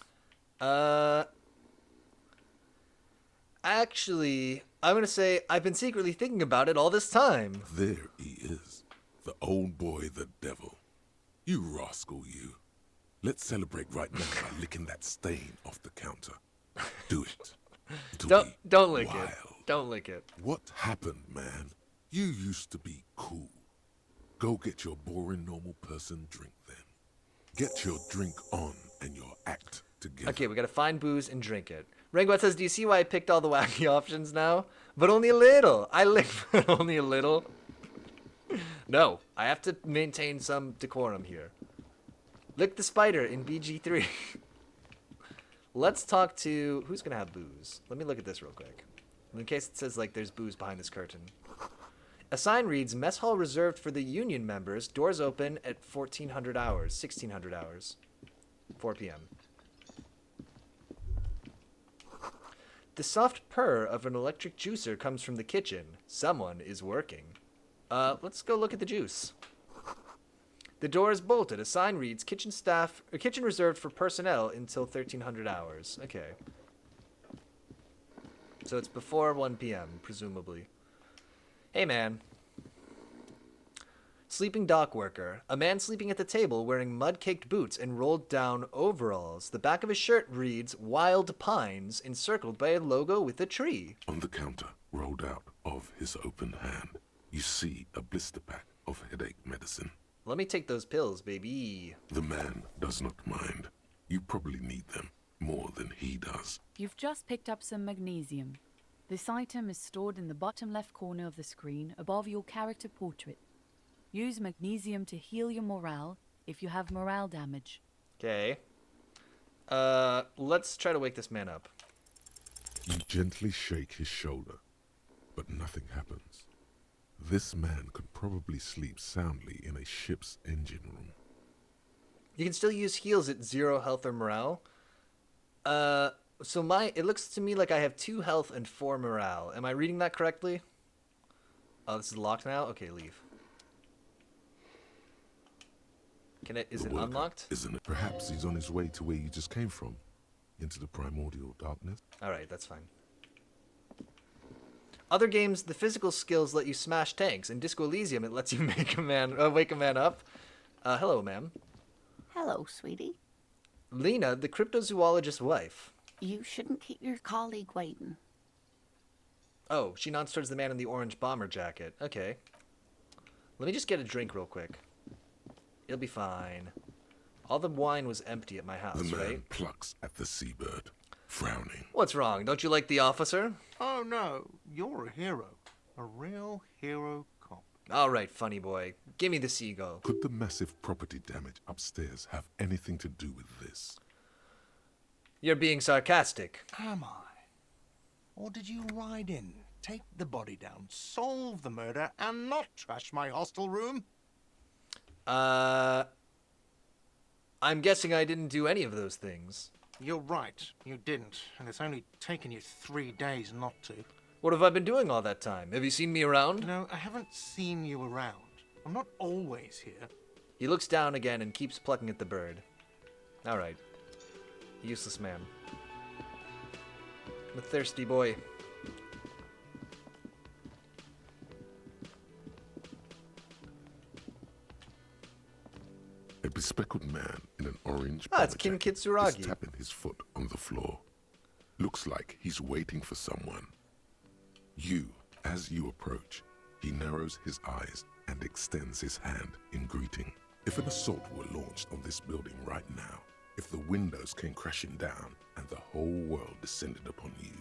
Actually, I'm gonna say I've been secretly thinking about it all this time. There he is, the old boy, the devil. You rascal, you. Let's celebrate right now by licking that stain off the counter. Do it. Don't lick wild. it. Don't lick it. What happened, man? You used to be cool. Go get your boring normal person drink then. Get your drink on and your act together. Okay, we gotta find booze and drink it. Renguat says, do you see why I picked all the wacky options now? But only a little. I licked but only a little. No, I have to maintain some decorum here. Lick the spider in BG3. Let's talk to... Who's gonna have booze? Let me look at this real quick. In case it says, like, there's booze behind this curtain. A sign reads, Mess Hall reserved for the Union members. Doors open at 1400 hours. 1600 hours. 4 p.m. The soft purr of an electric juicer comes from the kitchen. Someone is working. Let's go look at the juice. The door is bolted. A sign reads, kitchen staff, or kitchen reserved for personnel until 1300 hours. Okay. So it's before 1 p.m., presumably. Hey, man. Sleeping dock worker. A man sleeping at the table wearing mud-caked boots and rolled down overalls. The back of his shirt reads, Wild Pines, encircled by a logo with a tree. On the counter, rolled out of his open hand, you see a blister pack of headache medicine. Let me take those pills, baby. The man does not mind. You probably need them more than he does. You've just picked up some magnesium. This item is stored in the bottom left corner of the screen above your character portrait. Use magnesium to heal your morale if you have morale damage. Okay. Let's try to wake this man up. You gently shake his shoulder, but nothing happens. This man could probably sleep soundly in a ship's engine room. You can still use heals at 0 health or morale. So it looks to me like I have 2 health and 4 morale. Am I reading that correctly? Oh, this is locked now? Okay, leave. Is it unlocked? Isn't it? Perhaps he's on his way to where you just came from. Into the primordial darkness. Alright, that's fine. Other games, the physical skills let you smash tanks. In Disco Elysium, it lets you wake a man up. Hello, ma'am. Hello, sweetie. Lena, the cryptozoologist's wife. You shouldn't keep your colleague waiting. Oh, she nods towards the man in the orange bomber jacket. Okay. Let me just get a drink real quick. It'll be fine. All the wine was empty at my house, The man right? plucks at the seabird, frowning. What's wrong? Don't you like the officer? Oh no, you're a hero. A real hero cop. All right, funny boy. Give me the seagull. Could the massive property damage upstairs have anything to do with this? You're being sarcastic. Am I? Or did you ride in, take the body down, solve the murder, and not trash my hostel room? I'm guessing I didn't do any of those things. You're right, you didn't, and it's only taken you 3 days not to. What have I been doing all that time? Have you seen me around? No, I haven't seen you around. I'm not always here. He looks down again and keeps plucking at the bird. All right. Useless man. I'm a thirsty boy. A bespectacled man in an orange Ah, it's bomber Kin jacket Kitsuragi. is tapping his foot on the floor. Looks like he's waiting for someone. You As you approach, he narrows his eyes and extends his hand in greeting. If an assault were launched on this building right now, if the windows came crashing down and the whole world descended upon you,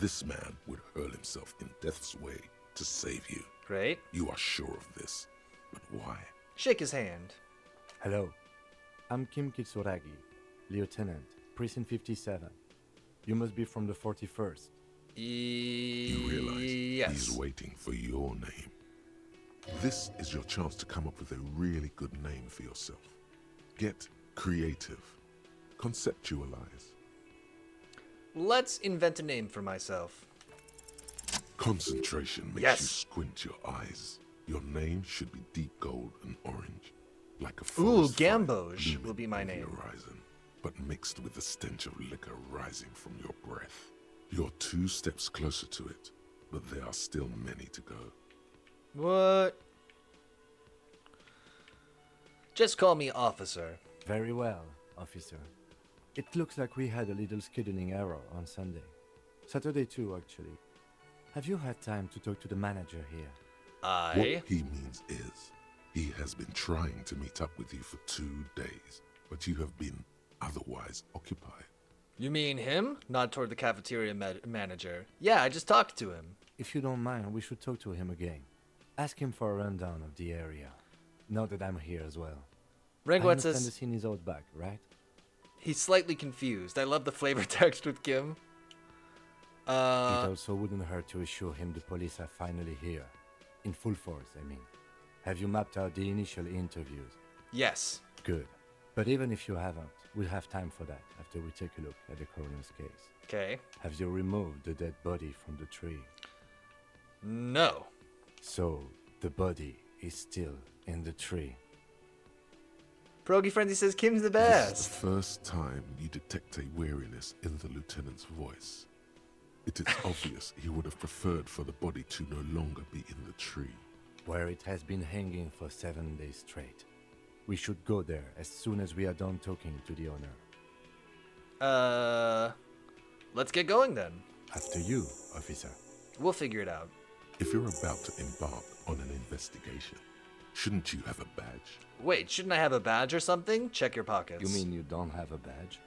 this man would hurl himself in death's way to save you. Great. You are sure of this, but why? Shake his hand. Hello, I'm Kim Kitsuragi, Lieutenant, Precinct 57. You must be from the 41st. You realize Yes. he's waiting for your name. This is your chance to come up with a really good name for yourself. Get creative. Conceptualize. Let's invent a name for myself. Concentration makes Yes. you squint your eyes. Your name should be deep gold and orange, like a Ooh, forest fire Gamboge looming will be my over the name. horizon, but mixed with the stench of liquor rising from your breath. You're 2 steps closer to it, but there are still many to go. What? Just call me Officer. Very well, officer. It looks like we had a little scheduling error on Sunday. Saturday too, actually. Have you had time to talk to the manager here? What he means is, he has been trying to meet up with you for 2 days, but you have been otherwise occupied. You mean him? Nod toward the cafeteria manager. Yeah, I just talked to him. If you don't mind, we should talk to him again. Ask him for a rundown of the area. Now that I'm here as well. I Rangwet understand the says scene is out back, right? he's slightly confused. I love the flavor text with Kim. It also wouldn't hurt to assure him the police are finally here. In full force, I mean. Have you mapped out the initial interviews? Yes. Good. But even if you haven't, we'll have time for that after we take a look at the coroner's case. Okay. Have you removed the dead body from the tree? No. So, the body is still in the tree. Pierogi Frenzy says Kim's the This best. is the first time you detect a weariness in the lieutenant's voice. It is obvious he would have preferred for the body to no longer be in the tree. Where it has been hanging for 7 days straight. We should go there as soon as we are done talking to the owner. Let's get going then. After you, officer. We'll figure it out. If you're about to embark on an investigation, shouldn't you have a badge? Wait, shouldn't I have a badge or something? Check your pockets. You mean you don't have a badge?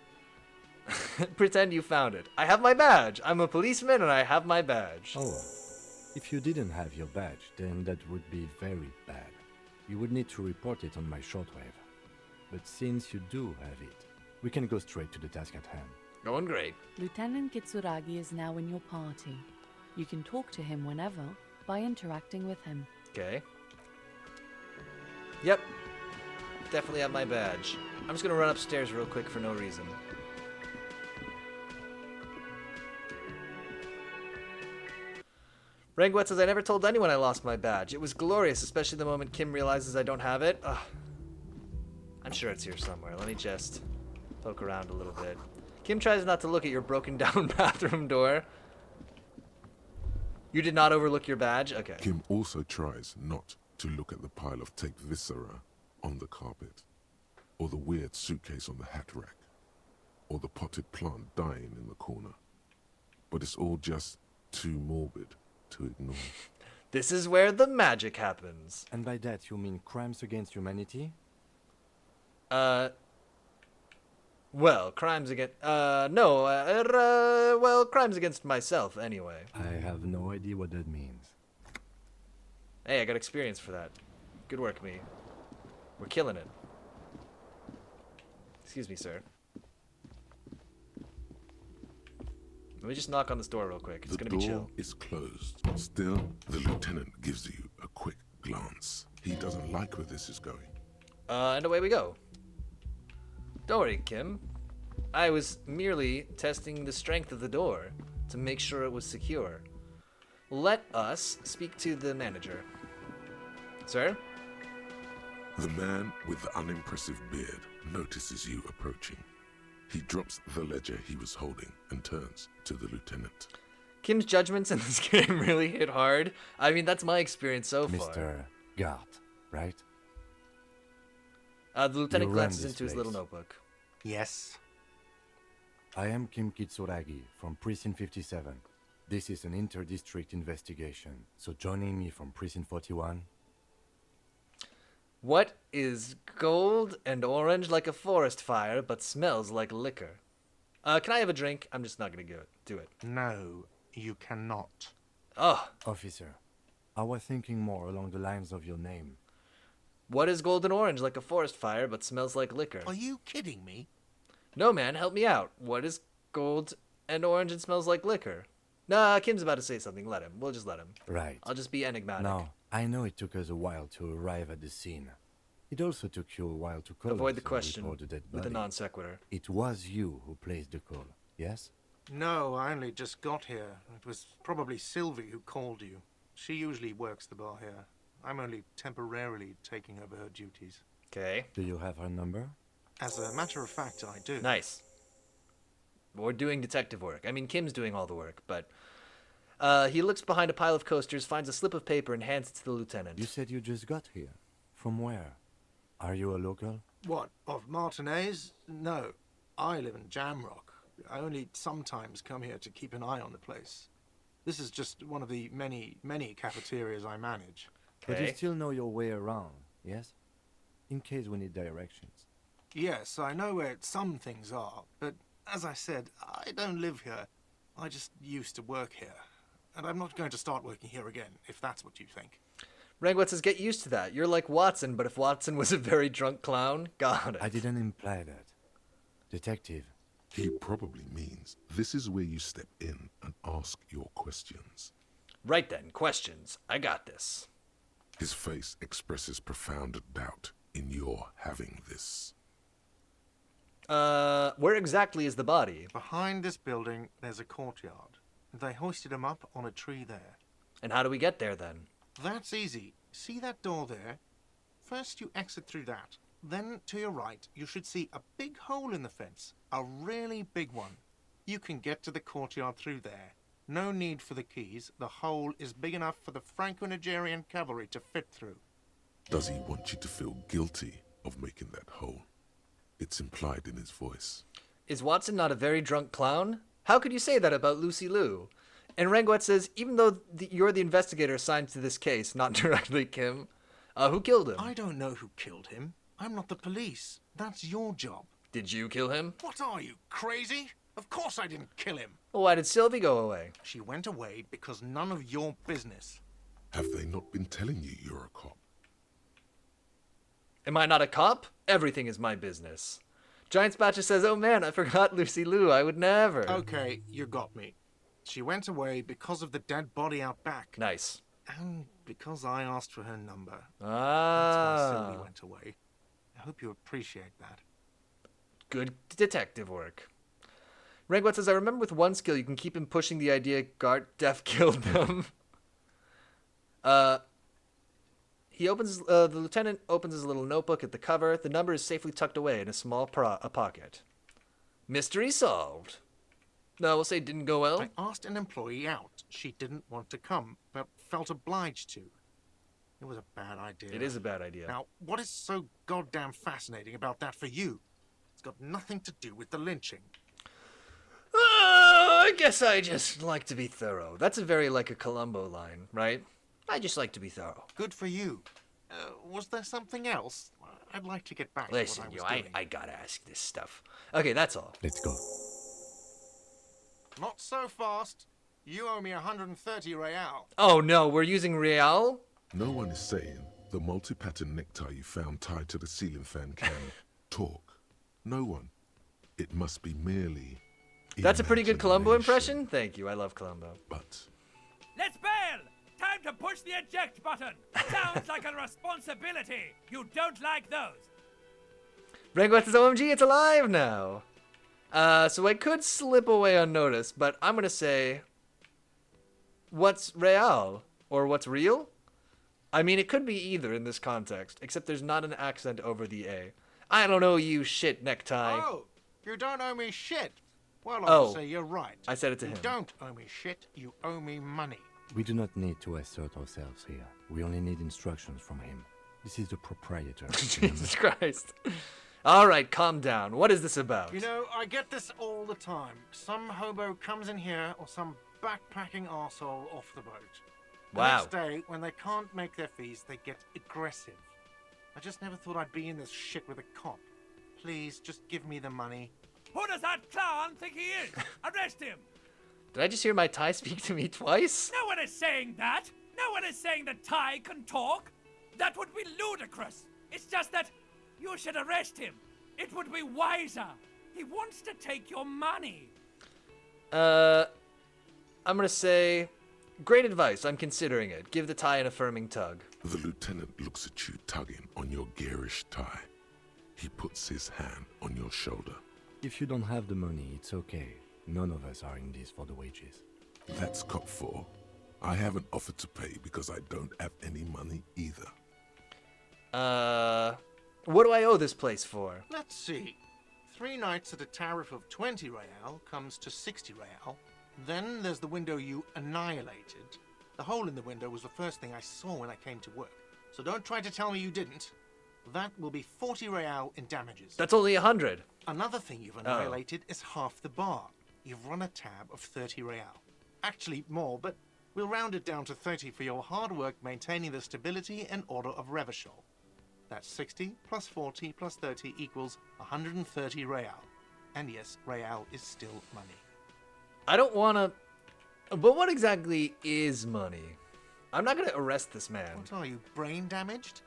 Pretend you found it. I have my badge. I'm a policeman and I have my badge. Oh, if you didn't have your badge, then that would be very bad. You would need to report it on my shortwave. But since you do have it, we can go straight to the task at hand. Going great. Lieutenant Kitsuragi is now in your party. You can talk to him whenever by interacting with him. Okay. Yep. Definitely have my badge. I'm just gonna run upstairs real quick for no reason. Rangwet says, I never told anyone I lost my badge. It was glorious, especially the moment Kim realizes I don't have it. Ugh. I'm sure it's here somewhere. Let me just poke around a little bit. Kim tries not to look at your broken down bathroom door. You did not overlook your badge? Okay. Kim also tries not to look at the pile of taped viscera on the carpet, or the weird suitcase on the hat rack, or the potted plant dying in the corner. But it's all just too morbid to ignore. This is where the magic happens. And by that you mean crimes against humanity? Well, crimes against, well, crimes against myself, anyway. I have no idea what that means. Hey, I got experience for that. Good work, me. We're killing it. Excuse me, sir. Let me just knock on this door real quick. It's The gonna door be chill. is closed. Still, the lieutenant gives you a quick glance. He doesn't like where this is going. And away we go. Don't worry, Kim. I was merely testing the strength of the door to make sure it was secure. Let us speak to the manager. Sir? The man with the unimpressive beard notices you approaching. He drops the ledger he was holding and turns to the lieutenant. Kim's judgments in this game really hit hard. I mean, that's my experience so far. Mr. Gart, right? The lieutenant You ran glances this into his little place. notebook. Yes. I am Kim Kitsuragi from Precinct 57. This is an inter-district investigation, so joining me from Precinct 41. What is gold and orange like a forest fire, but smells like liquor? Can I have a drink? I'm just not gonna do it. No, you cannot. Oh, Officer, I was thinking more along the lines of your name. what is gold and orange like a forest fire, but smells like liquor? Are you kidding me? No, man, help me out. What is gold and orange and smells like liquor? Nah, Kim's about to say something. Let him. We'll just let him. Right. I'll just be enigmatic. Now, I know it took us a while to arrive at the scene. It also took you a while to call Avoid us the question and report the dead with a body. non sequitur. It was you who placed the call, yes? No, I only just got here. It was probably Sylvie who called you. She usually works the bar here. I'm only temporarily taking over her duties. Okay. Do you have her number? As a matter of fact, I do. Nice. We're doing detective work. I mean, Kim's doing all the work, but he looks behind a pile of coasters, finds a slip of paper, and hands it to the lieutenant. You said you just got here. From where? Are you a local? What, of Martinez? No, I live in Jamrock. I only sometimes come here to keep an eye on the place. This is just one of the many, many cafeterias I manage. But you Okay. still know your way around, yes? In case we need directions. Yes, I know where some things are, but as I said, I don't live here. I just used to work here. And I'm not going to start working here again, if that's what you think. Rangwat says, get used to that. You're like Watson, but if Watson was a very drunk clown, got it. I didn't imply that. Detective, He probably means this is where you step in and ask your questions. Right then, questions. I got this. His face expresses profound doubt in your having this. Where exactly is the body? Behind this building, there's a courtyard. They hoisted him up on a tree there. And how do we get there then? That's easy. See that door there? First you exit through that. Then to your right, you should see a big hole in the fence. A really big one. You can get to the courtyard through there. No need for the keys. The hole is big enough for the Franco-Nigerian cavalry to fit through. Does he want you to feel guilty of making that hole? It's implied in his voice. Is Watson not a very drunk clown? How could you say that about Lucy Liu? And Rangwat says, even though you're the investigator assigned to this case, not directly Kim, who killed him? I don't know who killed him. I'm not the police. That's your job. Did you kill him? What are you, crazy? Of course I didn't kill him. Well, why did Sylvie go away? She went away because none of your business. Have they not been telling you you're a cop? Am I not a cop? Everything is my business. Giant Spatcher says, oh man, I forgot Lucy Liu. I would never. Okay, you got me. She went away because of the dead body out back. Nice. And because I asked for her number. That's why Ah. Sylvie went away. I hope you appreciate that. Good detective work. Rangwat says, I remember with one skill you can keep him pushing the idea Gart Def killed them. The lieutenant opens his little notebook at the cover. The number is safely tucked away in a small pocket. Mystery solved. No, we'll say it didn't go well. I asked an employee out. She didn't want to come, but felt obliged to. It was a bad idea. It is a bad idea. Now, what is so goddamn fascinating about that for you? It's got nothing to do with the lynching. I guess I just like to be thorough. That's a very like a Columbo line, right? I just like to be thorough. Good for you. Was there something else? I'd like to get back Listen, to what I was doing. I gotta ask this stuff. Okay, that's all. let's go. Not so fast. You owe me 130 real. Oh no, we're using Real? No one is saying the multi-pattern necktie you found tied to the ceiling fan can talk. No one. It must be merely That's a pretty good Columbo imagination. impression. Thank you, I love Columbo. But Let's bail! Time to push the eject button! Sounds like a responsibility! You don't like those! Rangwat says, OMG, it's alive now! So I could slip away unnoticed, but I'm gonna say, what's real? Or what's real? I mean, it could be either in this context, except there's not an accent over the A. I don't know, you shit necktie. Oh, you don't owe me shit. Well, Oh. officer, you're right. I said it to you him. don't owe me shit. You owe me money. We do not need to assert ourselves here. We only need instructions from him. This is the proprietor. Jesus Christ. Alright, calm down. What is this about? You know, I get this all the time. Some hobo comes in here, or some backpacking arsehole off the boat. The Wow. next day, when they can't make their fees, they get aggressive. I just never thought I'd be in this shit with a cop. Please, just give me the money. Who does that clown think he is? Arrest him! Did I just hear my Thai speak to me twice? No one is saying that! No one is saying that Ty can talk! That would be ludicrous! It's just that you should arrest him! It would be wiser! He wants to take your money! I'm gonna say, great advice, I'm considering it. Give the tie an affirming tug. The lieutenant looks at you tugging on your garish tie. He puts his hand on your shoulder. If you don't have the money, it's okay. None of us are in this for the wages. That's Cop 4. I haven't offered to pay because I don't have any money either. What do I owe this place for? Let's see. 3 nights at a tariff of 20 real comes to 60 real. Then there's the window you annihilated. The hole in the window was the first thing I saw when I came to work. So don't try to tell me you didn't. That will be 40 real in damages. That's only 100. Another thing you've annihilated is half the bar. You've run a tab of 30 real. Actually more, but we'll round it down to 30 for your hard work maintaining the stability and order of Revachol. That's 60 plus 40 plus 30 equals 130 real. And yes, real is still money. I don't wanna... But what exactly is money? I'm not gonna arrest this man. What are you, brain damaged?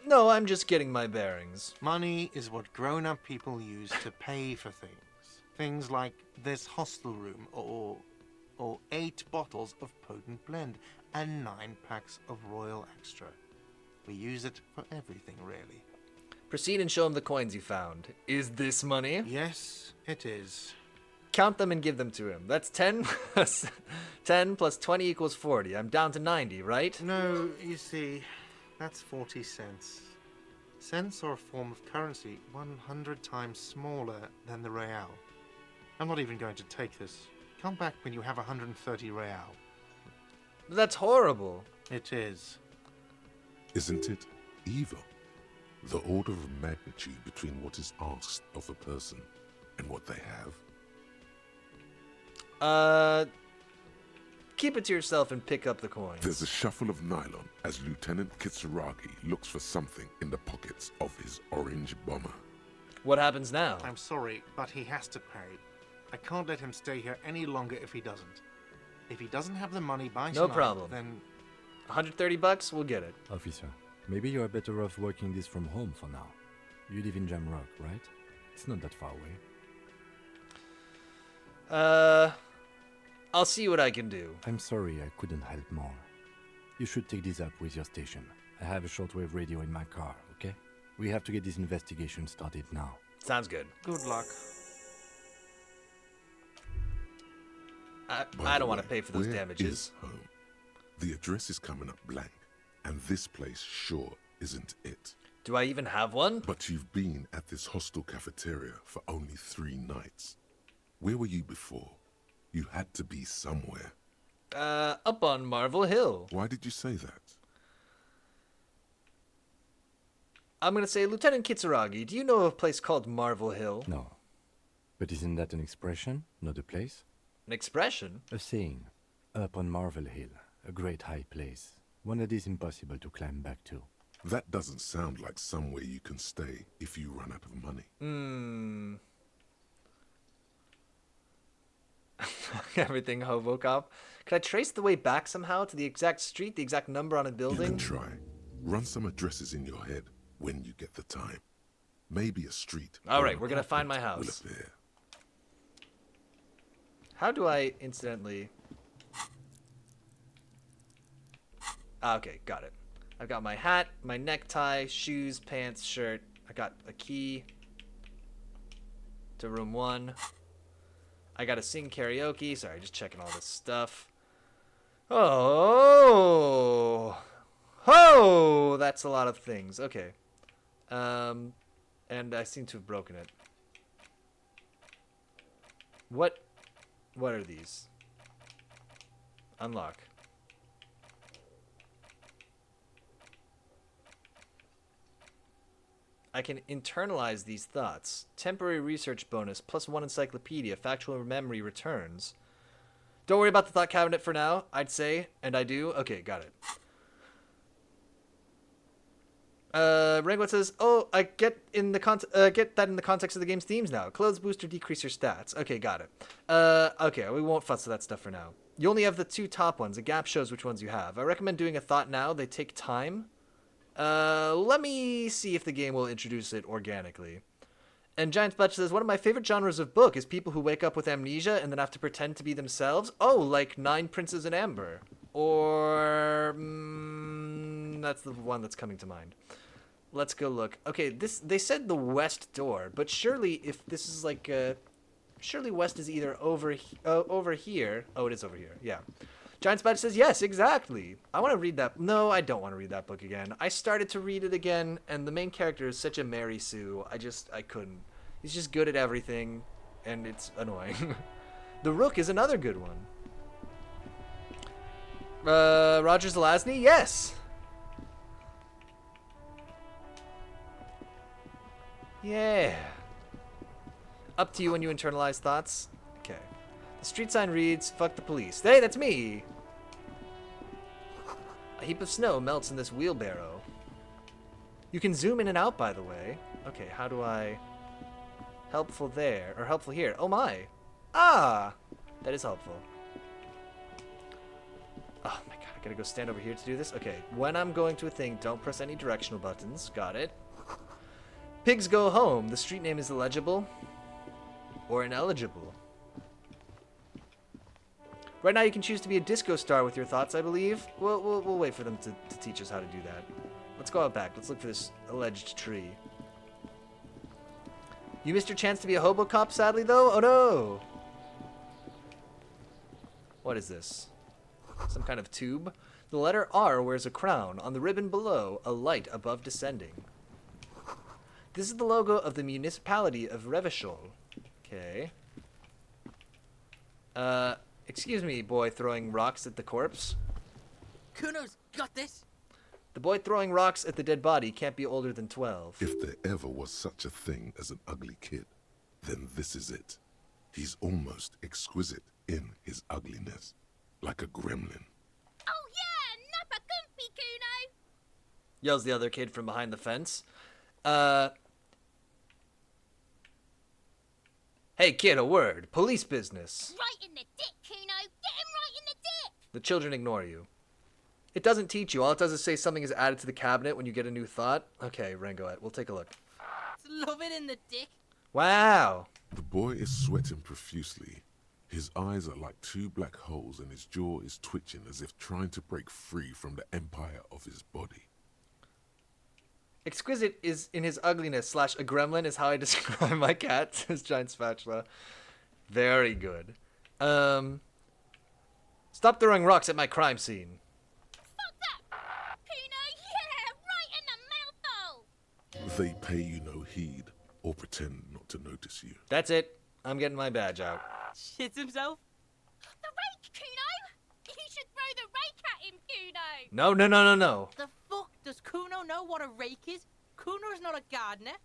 No, I'm just getting my bearings. Money is what grown-up people use to pay for things. Things like this hostel room, or 8 bottles of potent blend, and 9 packs of Royal Extra. We use it for everything, really. Proceed and show him the coins you found. Is this money? Yes, it is. Count them and give them to him. That's 10 plus 10 plus 20 equals 40. I'm down to 90, right? No, you see, that's 40 cents. Cents are a form of currency 100 times smaller than the real. I'm not even going to take this. Come back when you have 130 real. That's horrible. It is. Isn't it evil? The order of magnitude between what is asked of a person and what they have. Keep it to yourself and pick up the coins. There's a shuffle of nylon as Lieutenant Kitsuragi looks for something in the pockets of his orange bomber. What happens now? I'm sorry, but he has to pay. I can't let him stay here any longer if he doesn't. If he doesn't have the money by No tonight, problem. then... 130 bucks, we'll get it. Officer, maybe you are better off working this from home for now. You live in Jamrock, right? It's not that far away. I'll see what I can do. I'm sorry I couldn't help more. You should take this up with your station. I have a shortwave radio in my car, okay? We have to get this investigation started now. Sounds good. Good luck. I don't want to pay for those Where damages. is home? The address is coming up blank, and this place sure isn't it. Do I even have one? But you've been at this hostel cafeteria for only 3 nights. Where were you before? You had to be somewhere. Up on Marvel Hill. Why did you say that? I'm gonna say, Lieutenant Kitsuragi, do you know of a place called Marvel Hill? No. But isn't that an expression, not a place? An expression? A saying. Up on Marvel Hill, a great high place. One that is impossible to climb back to. That doesn't sound like somewhere you can stay if you run out of money. Everything Hobocop. Can I trace the way back somehow to the exact street, the exact number on a You building? can try. Run some addresses in your head when you get the time. Maybe a street. All or right, an we're gonna find my apartment house. will appear. How do I incidentally... Okay, got it. I've got my hat, my necktie, shoes, pants, shirt. I got a key to room 1. I gotta sing karaoke. Sorry, just checking all this stuff. Oh, that's a lot of things. Okay. And I seem to have broken it. What are these? Unlock. I can internalize these thoughts. Temporary research bonus, +1 encyclopedia, factual memory returns. Don't worry about the thought cabinet for now, I'd say, and I do. Okay, got it. Rango says, "Oh, I get that in the context of the game's themes now. Clothes boost or decrease your stats. Okay, got it. Okay, we won't fuss with that stuff for now. You only have the 2 top ones. A gap shows which ones you have. I recommend doing a thought now. They take time. Let me see if the game will introduce it organically." And Giant Spatch says, "One of my favorite genres of book is people who wake up with amnesia and then have to pretend to be themselves. Oh, like 9 Princes in Amber. Or... that's the one that's coming to mind. Let's go look. Okay, they said the west door, but surely if this is like... surely west is either over here. Oh, it is over here. Yeah. Giant Spatch says, "Yes, exactly. I want to read that. No, I don't want to read that book again. I started to read it again, and the main character is such a Mary Sue. I couldn't. He's just good at everything, and it's annoying." The Rook is another good one. Roger Zelazny? Yes! Yeah. Up to you when you internalize thoughts. Okay. The street sign reads, "Fuck the police." Hey, that's me! A heap of snow melts in this wheelbarrow. You can zoom in and out, by the way. Okay, how do I... helpful there, or helpful here. Oh my! Ah! That is helpful. Oh my god, I gotta go stand over here to do this? Okay, when I'm going to a thing, don't press any directional buttons. Got it. Pigs go home. The street name is illegible. Or ineligible. Right now you can choose to be a disco star with your thoughts, I believe. We'll wait for them to teach us how to do that. Let's go out back. Let's look for this alleged tree. You missed your chance to be a hobo cop, sadly, though? Oh, no! What is this? Some kind of tube? The letter R wears a crown. On the ribbon below, a light above descending. This is the logo of the municipality of Revachol. Okay. Excuse me, boy throwing rocks at the corpse. Kuno's got this. The boy throwing rocks at the dead body can't be older than 12. If there ever was such a thing as an ugly kid, then this is it. He's almost exquisite in his ugliness, like a gremlin. Oh yeah, Nappa Gumpy, Kuno! Yells the other kid from behind the fence. Hey kid, a word. Police business. Right in the dick, Kuno! Get him right in the dick! The children ignore you. It doesn't teach you. All it does is say something is added to the cabinet when you get a new thought. Okay, Rango, we'll take a look. Love it in the dick. Wow. The boy is sweating profusely. His eyes are like 2 black holes and his jaw is twitching as if trying to break free from the empire of his body. Exquisite is in his ugliness / a gremlin is how I describe my cat, says Giant Spatula. Very good. Stop throwing rocks at my crime scene. Fuck that! Kuno, yeah! Right in the mouthhole! They pay you no heed or pretend not to notice you. That's it. I'm getting my badge out. Shits himself. The rake, Kuno! You should throw the rake at him, Kuno! No. The fuck? Does Kuno know what a rake is? Kuno's not a gardener.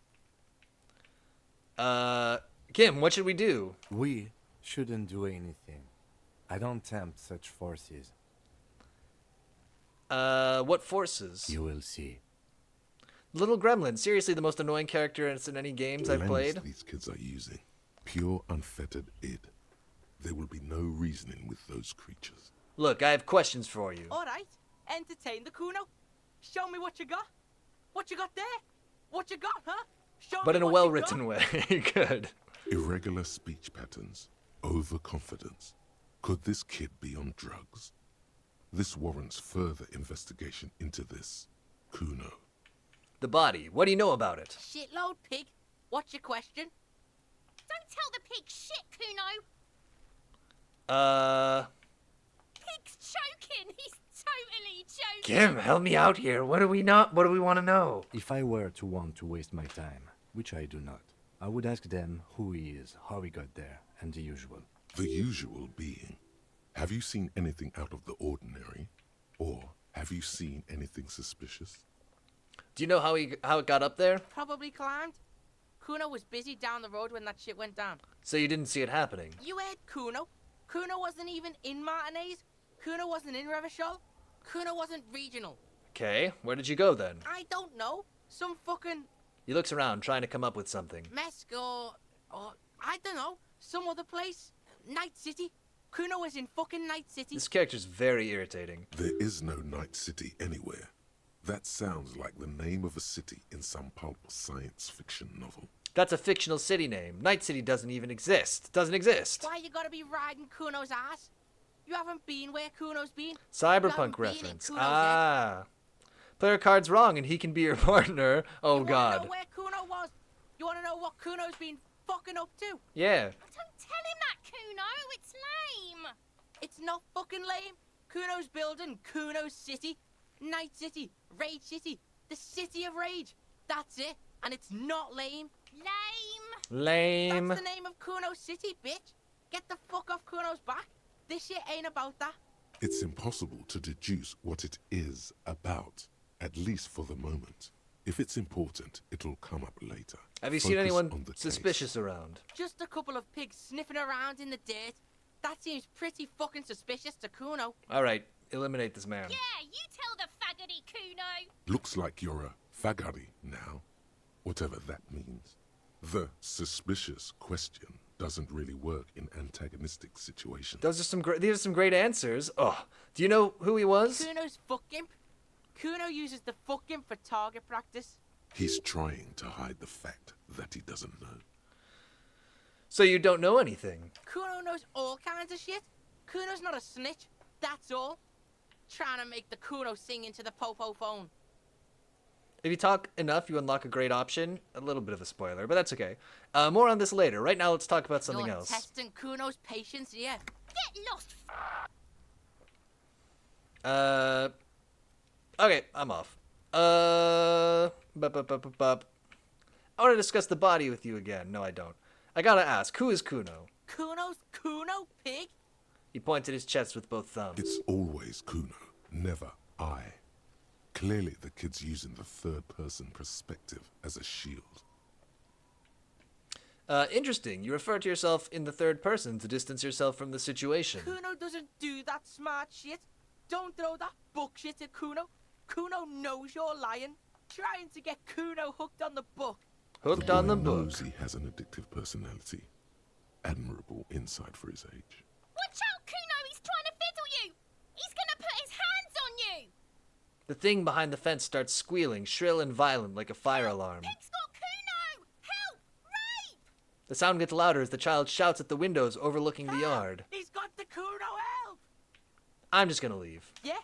Kim, what should we do? We shouldn't do anything. I don't tempt such forces. What forces? You will see. Little Gremlin, seriously the most annoying character in any games I've played. These kids are using pure unfettered id. There will be no reasoning with those creatures. Look, I have questions for you. Alright, entertain the Kuno. Show me what you got. What you got there? What you got, huh? Show But me in a what you well-written got. way. Good. Irregular speech patterns, overconfidence. Could this kid be on drugs? This warrants further investigation into this Kuno. The body, what do you know about it? Shitload pig. What's your question? Don't tell the pig shit, Kuno! Pig's choking! He's totally joking! Kim, help me out here. What do we want to know? If I were to want to waste my time, which I do not, I would ask them who he is, how he got there, and the usual. The usual being, have you seen anything out of the ordinary? Or have you seen anything suspicious? Do you know how it got up there? Probably climbed. Kuno was busy down the road when that shit went down. So you didn't see it happening? You heard Kuno. Kuno wasn't even in Martinez. Kuno wasn't in Revachol. Kuno wasn't regional. Okay, where did you go then? I don't know. Some fucking... He looks around, trying to come up with something. Mesk or I don't know. Some other place. Night City. Kuno was in fucking Night City. This character's very irritating. There is no Night City anywhere. That sounds like the name of a city in some pulp science fiction novel. That's a fictional city name. Night City doesn't even exist. Doesn't exist. Why you gotta be riding Kuno's ass? You haven't been where Kuno's been. Cyberpunk reference. Player card's wrong and he can be your partner. Oh, God. You wanna know where Kuno was? You wanna know what Kuno's been fucking up to? Yeah. Don't tell him that, Kuno. It's lame. It's not fucking lame. Kuno's building Kuno's City. Night City. Rage City. The City of Rage. That's it. And it's not lame. Lame. That's the name of Kuno's City, bitch. Get the fuck off Kuno's back. This shit ain't about that. It's impossible to deduce what it is about, at least for the moment. If it's important, it'll come up later. Have you seen Focus anyone on the suspicious case. around? Just a couple of pigs sniffing around in the dirt. That seems pretty fucking suspicious to Kuno. All right, eliminate this man. Yeah, you tell the faggoty, Kuno. Looks like you're a fagari now, whatever that means. The suspicious question doesn't really work in antagonistic situations. These are some great answers. Oh, do you know who he was? Kuno's fuck imp. Kuno uses the fuck imp for target practice. He's trying to hide the fact that he doesn't know. So you don't know anything? Kuno knows all kinds of shit. Kuno's not a snitch, that's all. Trying to make the Kuno sing into the popo phone. If you talk enough, you unlock a great option. A little bit of a spoiler, but that's okay. More on this later. Right now, let's talk about something You're else. testing Kuno's patience here. Get lost. Okay, I'm off. I want to discuss the body with you again. No, I don't. I gotta ask, who is Kuno? Kuno's Kuno, pig? He pointed his chest with both thumbs. It's always Kuno, never I. Clearly, the kid's using the third-person perspective as a shield. Interesting. You refer to yourself in the third person to distance yourself from the situation. Kuno doesn't do that smart shit. Don't throw that book shit at Kuno. Kuno knows you're lying. Trying to get Kuno hooked on the book. Hooked on the book. Knows he has an addictive personality. Admirable insight for his age. Watch out, Kuno. He's trying to fiddle you. He's gonna put his hands on you. The thing behind the fence starts squealing, shrill and violent like a fire alarm. Pig's got Kuno. Help! Rape! The sound gets louder as the child shouts at the windows overlooking the yard. He's got the Kuno, help! I'm just gonna leave. Yeah?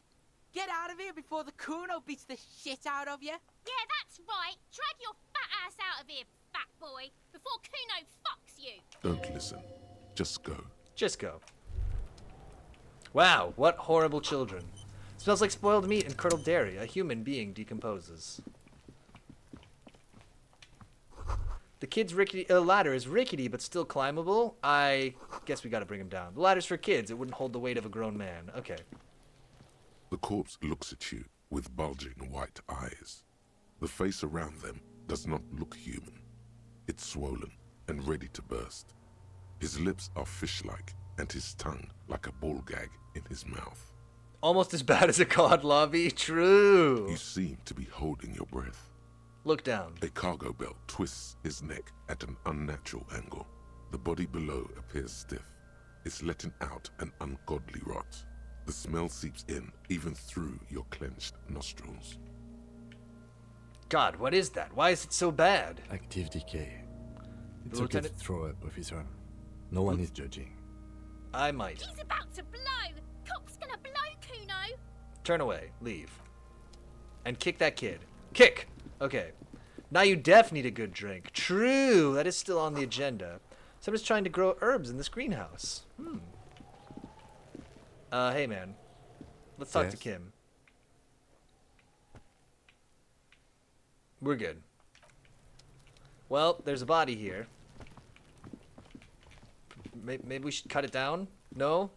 Get out of here before the Kuno beats the shit out of you. Yeah, that's right. Drag your fat ass out of here, fat boy, before Kuno fucks you. Don't listen. Just go. Just go. Wow, what horrible children. Smells like spoiled meat and curdled dairy. A human being decomposes. The kid's ladder is rickety but still climbable. I guess we gotta bring him down. The ladder's for kids. It wouldn't hold the weight of a grown man. Okay. The corpse looks at you with bulging white eyes. The face around them does not look human. It's swollen and ready to burst. His lips are fish-like and his tongue like a ball gag in his mouth. Almost as bad as a cod lobby. True. You seem to be holding your breath. Look down. A cargo belt twists his neck at an unnatural angle. The body below appears stiff. It's letting out an ungodly rot. The smell seeps in, even through your clenched nostrils. God, what is that? Why is it so bad? Active decay. It's okay Lieutenant- to throw up, officer. No one is judging. I might. He's about to blow. Cock's gonna blow, Kuno. Turn away. Leave. And kick that kid. Kick! Okay. Now you def need a good drink. True! That is still on the agenda. Someone's trying to grow herbs in this greenhouse. Hey man. Let's talk to Yes? Kim. We're good. Well, there's a body here. Maybe we should cut it down? No?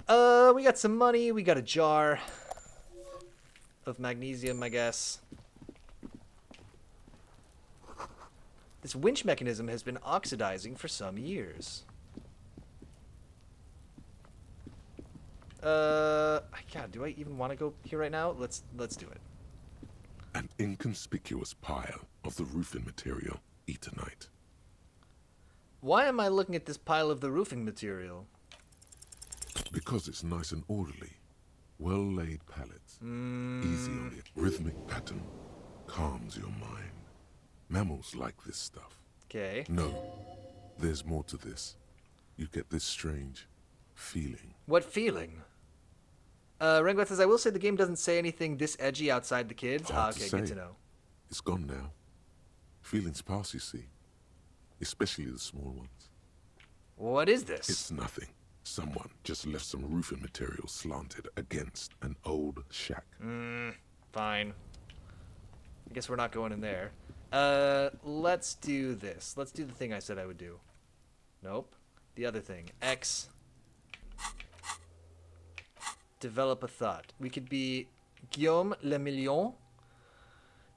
We got some money. We got a jar. of magnesium, I guess. This winch mechanism has been oxidizing for some years. God, do I even want to go here right now? Let's do it. An inconspicuous pile of the roofing material, Eternite. Why am I looking at this pile of the roofing material? Because it's nice and orderly. Well-laid pallets. Easy on the rhythmic pattern. Calms your mind. Mammals like this stuff. Okay. No, there's more to this. You get this strange feeling. What feeling? Rengwet says, I will say the game doesn't say anything this edgy outside the kids. Hard to Okay, say. good to know. It's gone now. Feelings pass, you see. Especially the small ones. What is this? It's nothing. Someone just left some roofing material slanted against an old shack. Fine. I guess we're not going in there. Let's do this. Let's do the thing I said I would do. Nope. The other thing. X. Develop a thought. We could be Guillaume Le Million.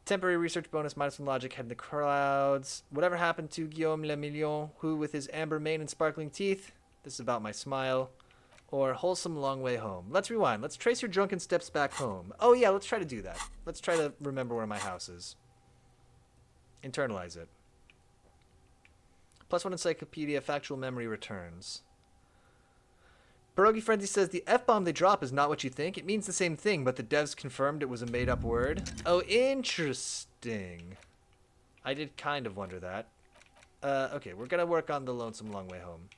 Temporary research bonus minus 1 logic, head in the clouds. Whatever happened to Guillaume Le Million, who with his amber mane and sparkling teeth? This is about my smile. Or wholesome long way home. Let's rewind. Let's trace your drunken steps back home. Oh yeah, let's try to do that. Let's try to remember where my house is. Internalize it. +1 encyclopedia, factual memory returns. Pierogi Frenzy says the F-bomb they drop is not what you think. It means the same thing, but the devs confirmed it was a made-up word. Oh, interesting. I did kind of wonder that. Okay, we're gonna work on the lonesome long way home.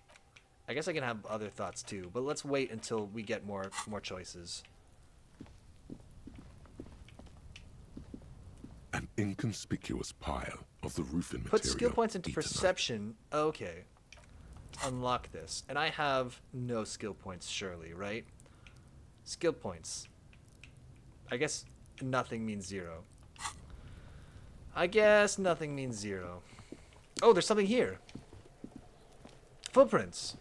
I guess I can have other thoughts too, but let's wait until we get more choices. An inconspicuous pile of the roofing material. Put skill points into Eternite. perception. Okay. Unlock this. And I have no skill points, surely, right? Skill points. I guess nothing means 0. I guess nothing means 0. Oh, there's something here. Footprints.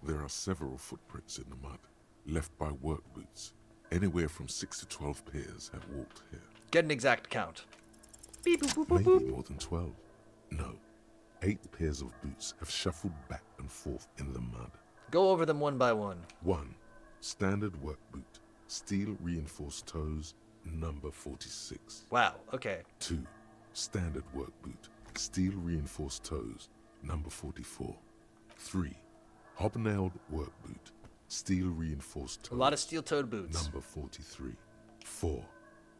There are several footprints in the mud, left by work boots. Anywhere from 6 to 12 pairs have walked here. Get an exact count. Beep, boop, boop, boop, Maybe boop. more than 12. No. 8 pairs of boots have shuffled back and forth in the mud. Go over them one by one. 1. Standard work boot. Steel reinforced toes, number 46. Wow, okay. 2. Standard work boot. Steel reinforced toes, number 44. 3. Hobnailed work boot. Steel reinforced toes. A lot of steel-toed boots. Number 43. 4.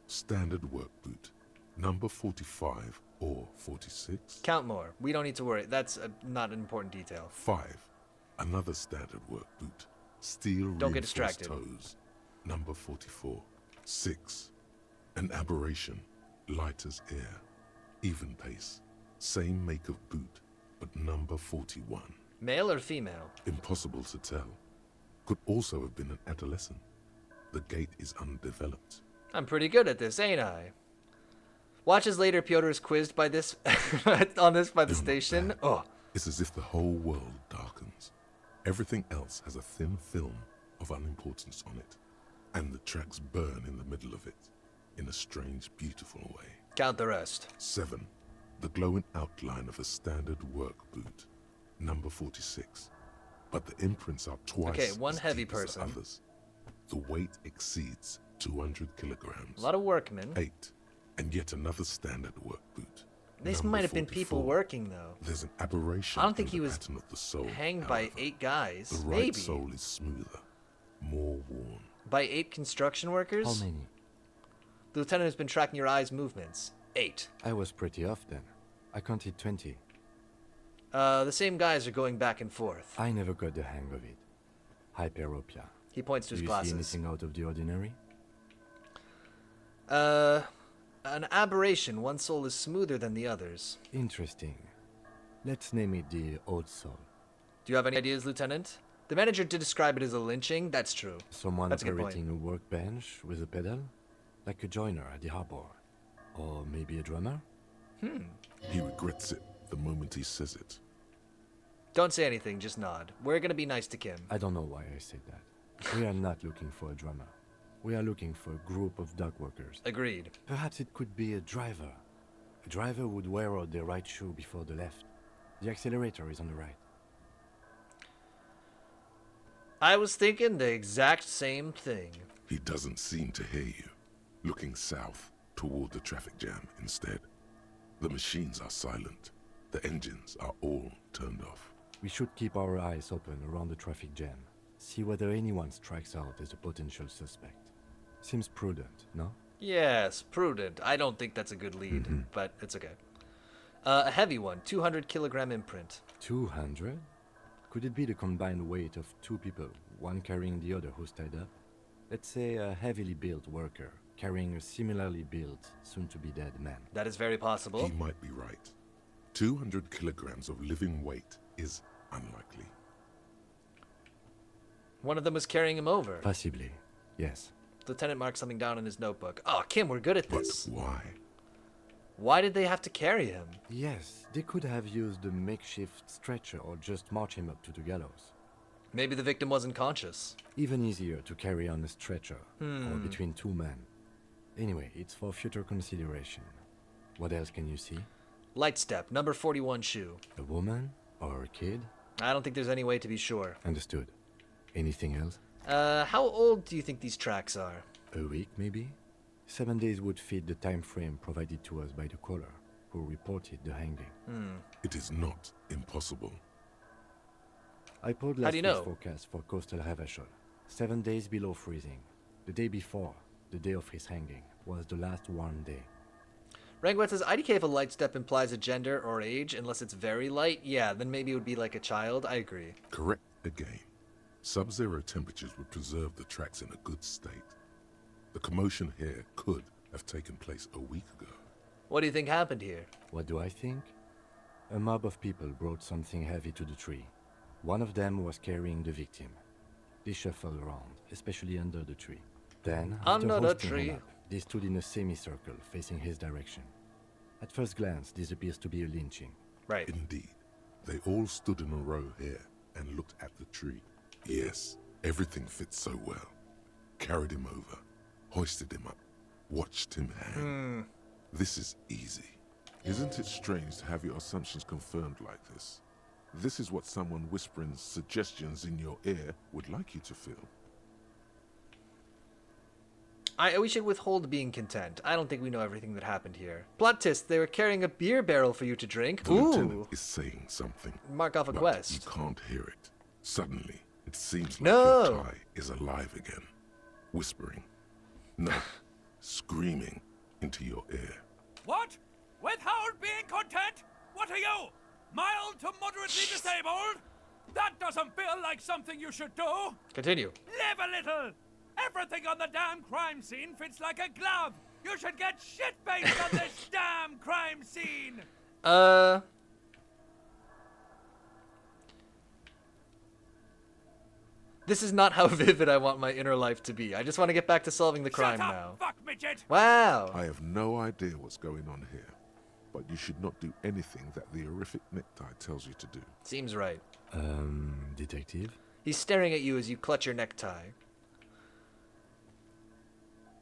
Standard work boot. Number 45 or 46. Count more. We don't need to worry. That's not an important detail. 5. Another standard work boot. Steel Don't get reinforced distracted. toes. Number 44. 6. An aberration. Light as air. Even pace. Same make of boot, but number 41. Male or female? Impossible to tell. Could also have been an adolescent. The gait is undeveloped. I'm pretty good at this, ain't I? Watch as later Piotr is quizzed by this on this by the station. Oh, It's as if the whole world darkens. Everything else has a thin film of unimportance on it, and the tracks burn in the middle of it, in a strange, beautiful way. count the rest. 7. The glowing outline of a standard work boot, number 46. But the imprints are twice Okay, one as heavy deep as person. the others. The weight exceeds 200 kilograms. A lot of workmen. 8. And yet another standard work boot. This number might have been people 44. working, though. There's an aberration I don't think in he the was pattern of the sole, hanged by however. 8 guys. The right Maybe. sole is smoother, more worn. By 8 construction workers? How many? The lieutenant has been tracking your eyes' movements. 8. I was pretty off then. I counted 20. The same guys are going back and forth. I never got the hang of it. Hyperopia. He points to his Do you glasses. see anything out of the ordinary? An aberration. One soul is smoother than the others. Interesting. Let's name it the old soul. Do you have any ideas, Lieutenant? The manager did describe it as a lynching. That's true. Someone That's a good point. operating a workbench with a pedal? Like a joiner at the harbor. Or maybe a drummer? He regrets it the moment he says it. Don't say anything, just nod. We're gonna be nice to Kim. I don't know why I said that. We are not looking for a drummer. We are looking for a group of dock workers. Agreed. Perhaps it could be a driver. A driver would wear out their right shoe before the left. The accelerator is on the right. I was thinking the exact same thing. He doesn't seem to hear you. Looking south toward the traffic jam instead. The machines are silent. The engines are all turned off. We should keep our eyes open around the traffic jam. See whether anyone strikes out as a potential suspect. Seems prudent, no? Yes, prudent. I don't think that's a good lead, but it's okay. A heavy one, 200 kilogram imprint. 200? Could it be the combined weight of two people, one carrying the other who's tied up? Let's say a heavily built worker carrying a similarly built, soon-to-be-dead man. That is very possible. He might be right. 200 kilograms of living weight is unlikely. One of them was carrying him over. Possibly, yes. Lieutenant marked something down in his notebook. Oh, Kim, we're good at this. But why? Why did they have to carry him? Yes, they could have used a makeshift stretcher or just march him up to the gallows. Maybe the victim wasn't conscious. Even easier to carry on a stretcher, or between two men. Anyway, it's for future consideration. What else can you see? Light step, number 41 shoe. A woman? Or a kid? I don't think there's any way to be sure. Understood. Anything else? How old do you think these tracks are? A week, maybe? 7 days would fit the time frame provided to us by the caller, who reported the hanging. It is not impossible. I pulled How last do you week's know? forecast for coastal Havashol. 7 days below freezing. The day before, the day of his hanging, was the last warm day. Rangwet says, IDK if a light step implies a gender or age, unless it's very light, yeah, then maybe it would be like a child. I agree. Correct again. Sub-zero temperatures would preserve the tracks in a good state. The commotion here could have taken place a week ago. What do you think happened here? What do I think? A mob of people brought something heavy to the tree. One of them was carrying the victim. They shuffled around, especially under the tree. Then, after Under the hoisting him tree. up, they stood in a semicircle facing his direction. At first glance, this appears to be a lynching. Right. Indeed. They all stood in a row here and looked at the tree. Yes, everything fits so well. Carried him over, hoisted him up, watched him hang. This is easy. Isn't it strange to have your assumptions confirmed like this? This is what someone whispering suggestions in your ear would like you to feel. We should withhold being content. I don't think we know everything that happened here. Plot twist, they were carrying a beer barrel for you to drink. The lieutenant is saying something. Mark off a but quest. You can't hear it. Suddenly, it seems like No. your tie is alive again. Whispering. No. Screaming into your ear. What? Withhold being content? What are you? Mild to moderately disabled? That doesn't feel like something you should do. Continue. Live a little. Everything on the damn crime scene fits like a glove. You should get shit-faced on this damn crime scene. This is not how vivid I want my inner life to be. I just want to get back to solving the crime Shut up, now. fuck midget. Wow. I have no idea what's going on here, but you should not do anything that the horrific necktie tells you to do. Seems right. Detective? He's staring at you as you clutch your necktie.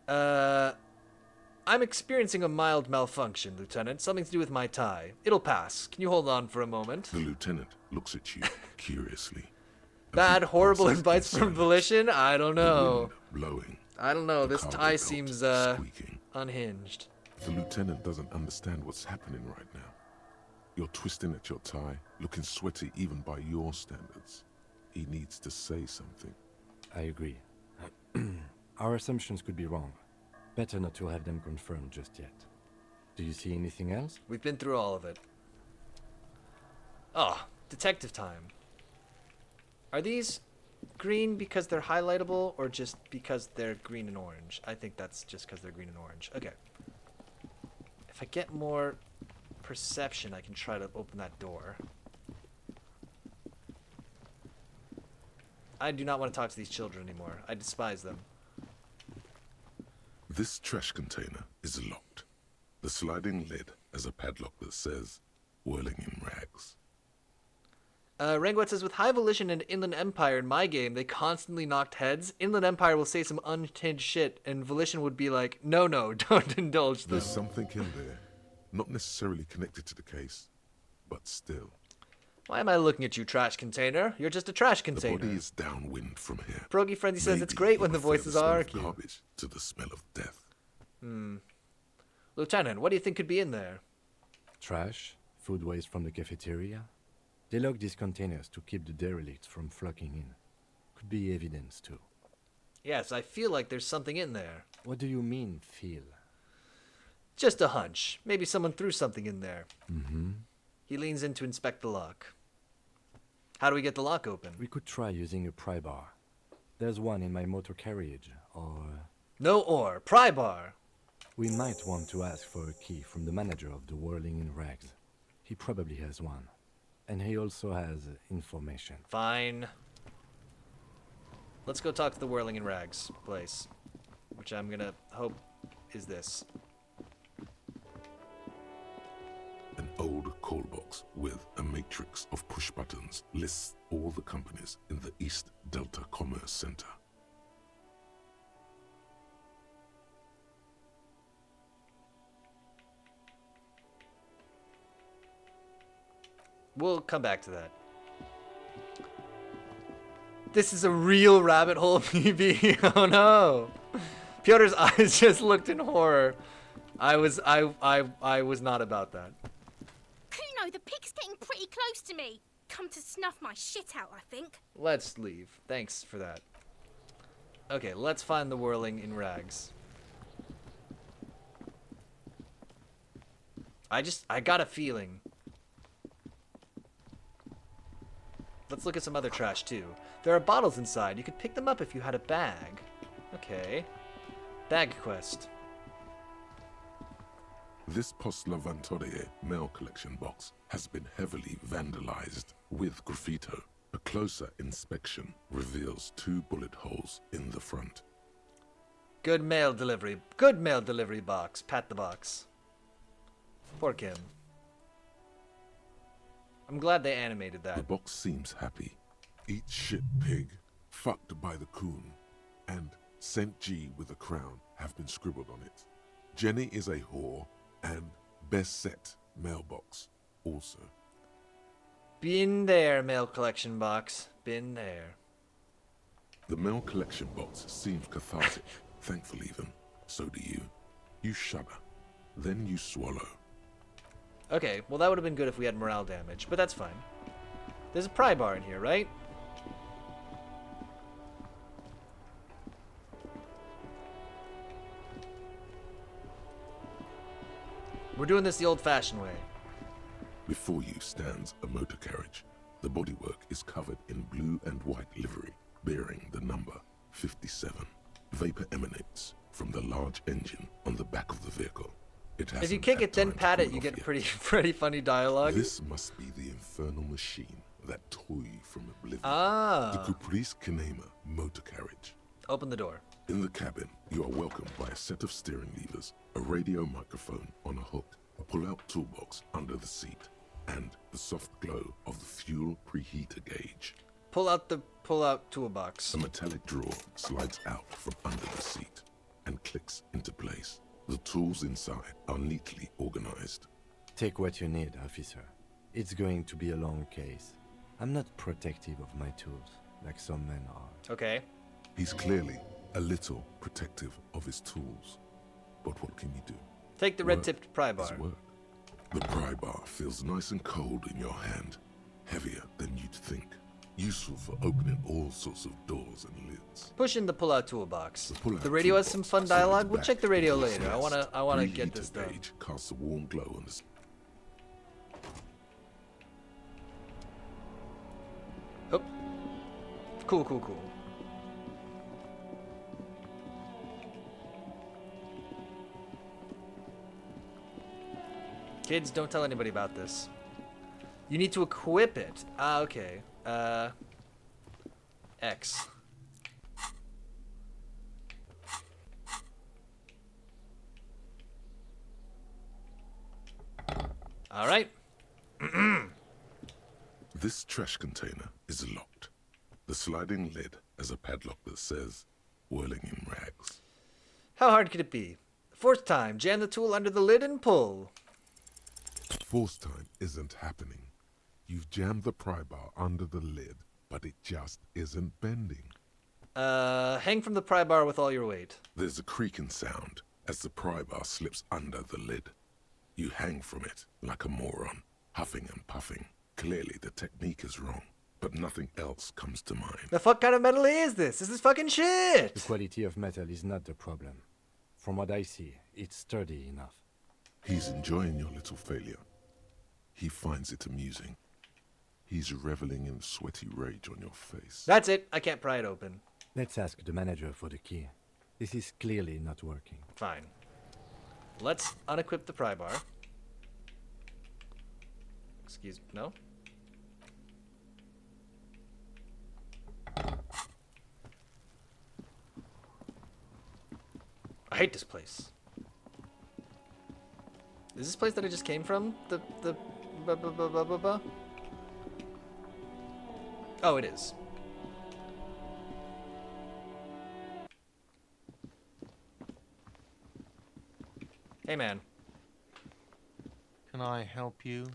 I'm experiencing a mild malfunction, Lieutenant. Something to do with my tie. It'll pass. Can you hold on for a moment? The lieutenant looks at you curiously. Bad, horrible passes advice in from silence. Volition? I don't The know. wind blowing. I don't know. The This cargo tie belt seems, squeaking. unhinged. The lieutenant doesn't understand what's happening right now. You're twisting at your tie, looking sweaty even by your standards. He needs to say something. I agree. Our assumptions could be wrong. Better not to have them confirmed just yet. Do you see anything else? We've been through all of it. Oh, detective time. Are these green because they're highlightable or just because they're green and orange? I think that's just because they're green and orange. Okay. If I get more perception, I can try to open that door. I do not want to talk to these children anymore. I despise them. This trash container is locked. The sliding lid has a padlock that says, whirling in rags. Rangwet says, with High Volition and Inland Empire in my game, they constantly knocked heads. Inland Empire will say some unhinged shit, and Volition would be like, no, don't indulge them. There's something in there, not necessarily connected to the case, but still. Why am I looking at you, trash container? You're just a trash container. The body is downwind from here. Progy Frenzy says it's great when the voices are cute. Garbage to the smell of death. Lieutenant, what do you think could be in there? Trash, food waste from the cafeteria. They lock these containers to keep the derelicts from flocking in. Could be evidence too. Yes, I feel like there's something in there. What do you mean, feel? Just a hunch. Maybe someone threw something in there. Mm-hmm. He leans in to inspect the lock. How do we get the lock open? We could try using a pry bar. There's one in my motor carriage, or... No or. Pry bar. We might want to ask for a key from the manager of the Whirling in Rags. He probably has one. And he also has information. Fine. Let's go talk to the Whirling in Rags place. Which I'm gonna hope is this. An old call box with a matrix of push buttons lists all the companies in the East Delta Commerce Center. We'll come back to that. This is a real rabbit hole, PB. Oh no. Pyotr's eyes just looked in horror. I was not about that. Kuno, the pig's getting pretty close to me. Come to snuff my shit out, I think. Let's leave. Thanks for that. Okay, let's find the Whirling in Rags. I got a feeling. Let's look at some other trash too. There are bottles inside. You could pick them up if you had a bag. Okay. Bag quest. This Post Lavatorie mail collection box has been heavily vandalized with graffito. A closer inspection reveals 2 bullet holes in the front. Good mail delivery. Good mail delivery box. Pat the box. Poor Kim. I'm glad they animated that. The box seems happy. Eat shit pig, fucked by the coon, and Saint G with a crown have been scribbled on it. Jenny is a whore, and best set mailbox also. Been there, mail collection box. Been there. The mail collection box seems cathartic, thankful even. So do you. You shudder. Then you swallow. Okay, well that would have been good if we had morale damage, but that's fine. There's a pry bar in here, right? We're doing this the old-fashioned way. Before you stands a motor carriage. The bodywork is covered in blue and white livery, bearing the number 57. Vapor emanates from the large engine on the back of the vehicle. If you kick it, then pat it, you get pretty funny dialogue. This must be the infernal machine, that toy from oblivion. Ah. The Caprice Kinema motor carriage. Open the door. In the cabin, you are welcomed by a set of steering levers, a radio microphone on a hook, a pull-out toolbox under the seat, and the soft glow of the fuel preheater gauge. Pull out the pull-out toolbox. A metallic drawer slides out from under the seat and clicks into place. The tools inside are neatly organized. Take what you need, officer. It's going to be a long case. I'm not protective of my tools, like some men are. Okay. He's clearly a little protective of his tools. But what can you do? Take the red-tipped pry bar. Work. The pry bar feels nice and cold in your hand. Heavier than you'd think. Useful for opening all sorts of doors and lids. Push in the pull-out toolbox. The radio has some fun dialogue. We'll check the radio later. I wanna get this done. Casts a warm glow on the... Oh. Cool. Kids, don't tell anybody about this. You need to equip it. Ah, okay. X. All right. This trash container is locked. The sliding lid has a padlock that says, whirling in rags. How hard could it be? Fourth time, jam the tool under the lid and pull. Fourth time isn't happening. You've jammed the pry bar under the lid, but it just isn't bending. Hang from the pry bar with all your weight. There's a creaking sound as the pry bar slips under the lid. You hang from it like a moron, huffing and puffing. Clearly the technique is wrong, but nothing else comes to mind. The fuck kind of metal is this? This is fucking shit! The quality of metal is not the problem. From what I see, it's sturdy enough. He's enjoying your little failure. He finds it amusing. He's reveling in sweaty rage on your face. That's it. I can't pry it open. Let's ask the manager for the key. This is clearly not working. Fine. Let's unequip the pry bar. Excuse me. No? I hate this place. Is this place that I just came from? Oh, it is. Hey, man. Can I help you?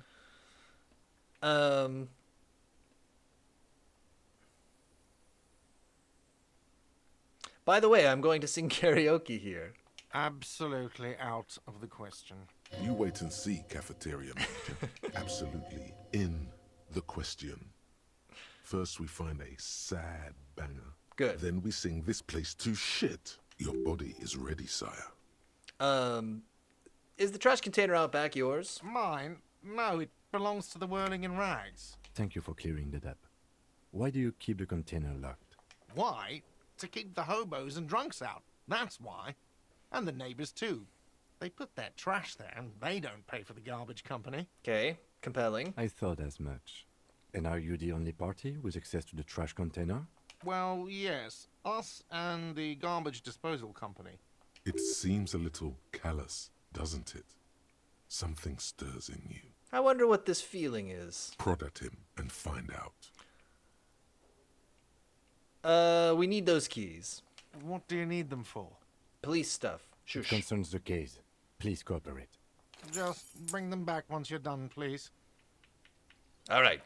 By the way, I'm going to sing karaoke here. Absolutely out of the question. You wait and see, cafeteria manager. Absolutely in the question. First we find a sad banger. Good. Then we sing this place to shit. Your body is ready, sire. Is the trash container out back yours? Mine? No, it belongs to the Whirling in Rags. Thank you for clearing that up. Why do you keep the container locked? Why? To keep the hobos and drunks out. That's why. And the neighbors too. They put their trash there and they don't pay for the garbage company. Okay, compelling. I thought as much. And are you the only party with access to the trash container? Well, yes. Us and the garbage disposal company. It seems a little callous, doesn't it? Something stirs in you. I wonder what this feeling is. Prod at him and find out. We need those keys. What do you need them for? Police stuff. It Shush. concerns the case. Please cooperate. Just bring them back once you're done, please. All right.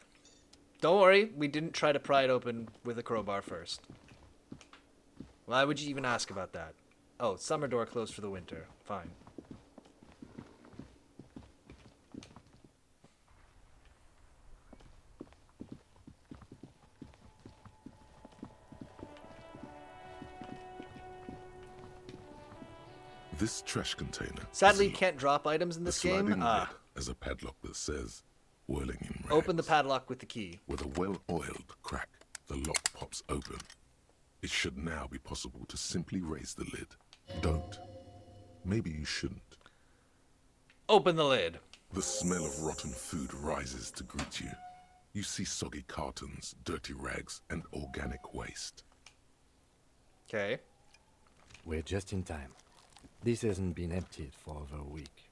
Don't worry, we didn't try to pry it open with a crowbar first. Why would you even ask about that? Oh, summer door closed for the winter. Fine. This trash container. Sadly, you can't drop items in The this sliding game. lid has a padlock that says, whirling in rags. Open the padlock with the key. With a well-oiled crack, the lock pops open. It should now be possible to simply raise the lid. Don't. Maybe you shouldn't. Open the lid. The smell of rotten food rises to greet you. You see soggy cartons, dirty rags, and organic waste. Okay. We're just in time. This hasn't been emptied for over a week.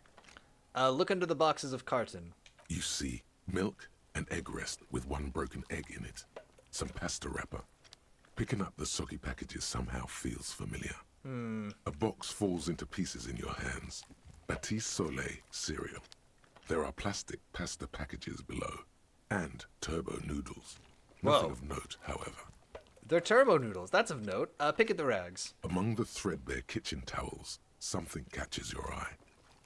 Look under the boxes of carton. You see milk and egg rest with one broken egg in it. Some pasta wrapper. Picking up the soggy packages somehow feels familiar. A box falls into pieces in your hands. Batiste Soleil cereal. There are plastic pasta packages below. And turbo noodles. Nothing Whoa. of note, however. They're turbo noodles. That's of note. Pick at the rags. Among the threadbare kitchen towels, something catches your eye.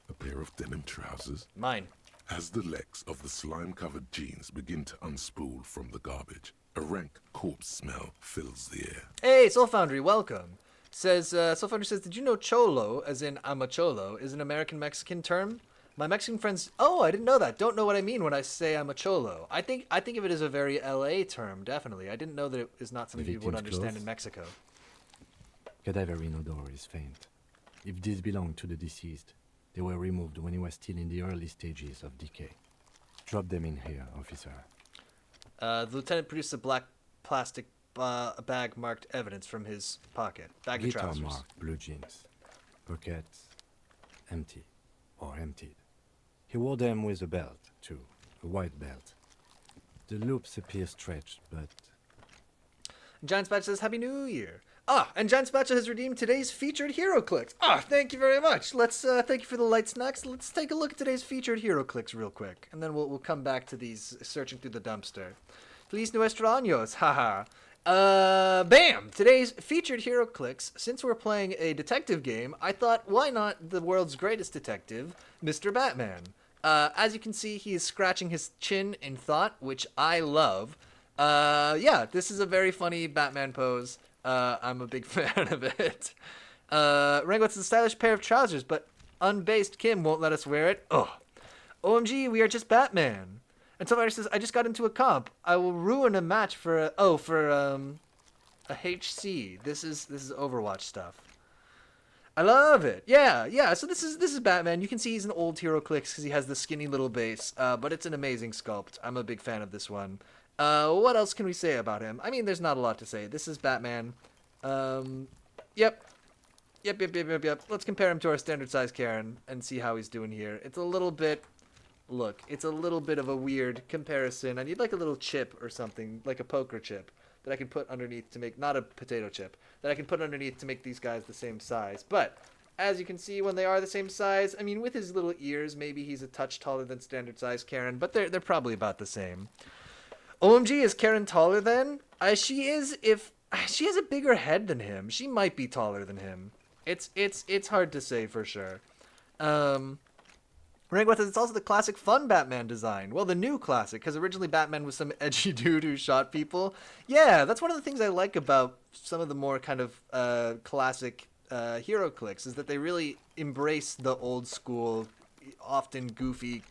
A pair of denim trousers. Mine. As the legs of the slime-covered jeans begin to unspool from the garbage, a rank corpse smell fills the air. Hey, Soul Foundry, welcome. Soul Foundry says, did you know cholo, as in I'm a cholo, is an American-Mexican term? My Mexican friends, oh, I didn't know that. Don't know what I mean when I say I'm a cholo. I think of it as a very LA term, definitely. I didn't know that it is not something people would understand clothes? in Mexico. Cadaver in odor is faint. If these belong to the deceased, they were removed when he was still in the early stages of decay. Drop them in here, officer. The lieutenant produced a black plastic bag marked evidence from his pocket. Bag of Guitar trousers. marked blue jeans. Pockets empty or emptied. He wore them with a belt, too. A white belt. The loops appear stretched, but Giant Spatch says, Happy New Year. Ah, and Giant Spatch has redeemed today's featured hero clicks. Ah, thank you very much. Let's, thank you for the light snacks. Let's take a look at today's featured hero clicks real quick. And then we'll come back to these searching through the dumpster. Feliz Nuestro Años, haha. Bam! Today's featured hero clicks. Since we're playing a detective game, I thought, why not the world's greatest detective, Mr. Batman? As you can see, he is scratching his chin in thought, which I love. Yeah, this is a very funny Batman pose. I'm a big fan of it. Rango, it's a stylish pair of trousers, but unbased Kim won't let us wear it. Ugh. OMG, we are just Batman. And somebody says, I just got into a comp. I will ruin a match for a HC. This is Overwatch stuff. I love it. Yeah. So this is Batman. You can see he's an old hero clicks because he has the skinny little base. But it's an amazing sculpt. I'm a big fan of this one. What else can we say about him? I mean, there's not a lot to say. This is Batman. Yep. Let's compare him to our standard size Karen and see how he's doing here. It's a little bit... Look, it's a little bit of a weird comparison. I need like a little chip or something, like a poker chip, that I can put underneath to make... Not a potato chip. That I can put underneath to make these guys the same size. But, as you can see, when they are the same size, I mean, with his little ears, maybe he's a touch taller than standard size Karen, but they're probably about the same. OMG, is Karen taller then? She is. If she has a bigger head than him, she might be taller than him. It's hard to say for sure. Rangweth says it's also the classic fun Batman design. Well, the new classic, because originally Batman was some edgy dude who shot people. Yeah, that's one of the things I like about some of the more kind of classic hero clicks, is that they really embrace the old school, often goofy,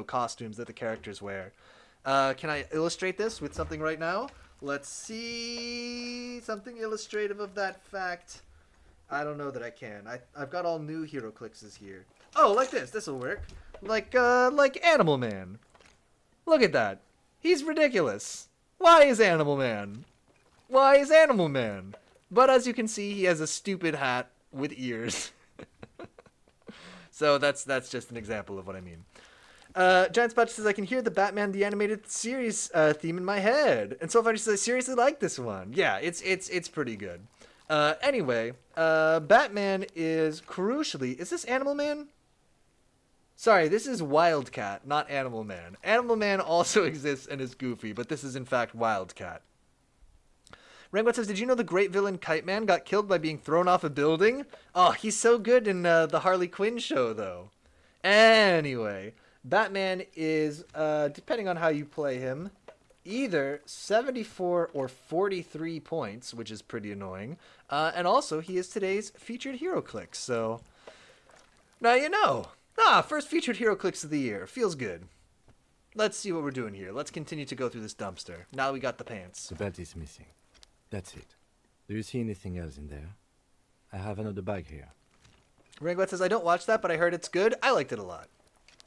costumes that the characters wear. Can I illustrate this with something right now? Let's see something illustrative of that fact. I don't know that I can. I've got all new hero clickses here. Oh, like this. This'll work. Like Animal Man. Look at that. He's ridiculous. Why is Animal Man? But as you can see, he has a stupid hat with ears. So that's just an example of what I mean. Giant Spatch says, I can hear the Batman the Animated Series theme in my head. And Soulfighter says, I seriously like this one. Yeah, it's pretty good. Anyway, Batman is crucially... Is this Animal Man? Sorry, this is Wildcat, not Animal Man. Animal Man also exists and is goofy, but this is in fact Wildcat. Rangbot says, did you know the great villain Kite Man got killed by being thrown off a building? Oh, he's so good in the Harley Quinn show, though. Anyway... Batman is, depending on how you play him, either 74 or 43 points, which is pretty annoying. And also, he is today's featured hero clicks, so... Now you know. First featured hero clicks of the year. Feels good. Let's see what we're doing here. Let's continue to go through this dumpster. Now we got the pants. The belt is missing. That's it. Do you see anything else in there? I have another bag here. Rangwet says, I don't watch that, but I heard it's good. I liked it a lot.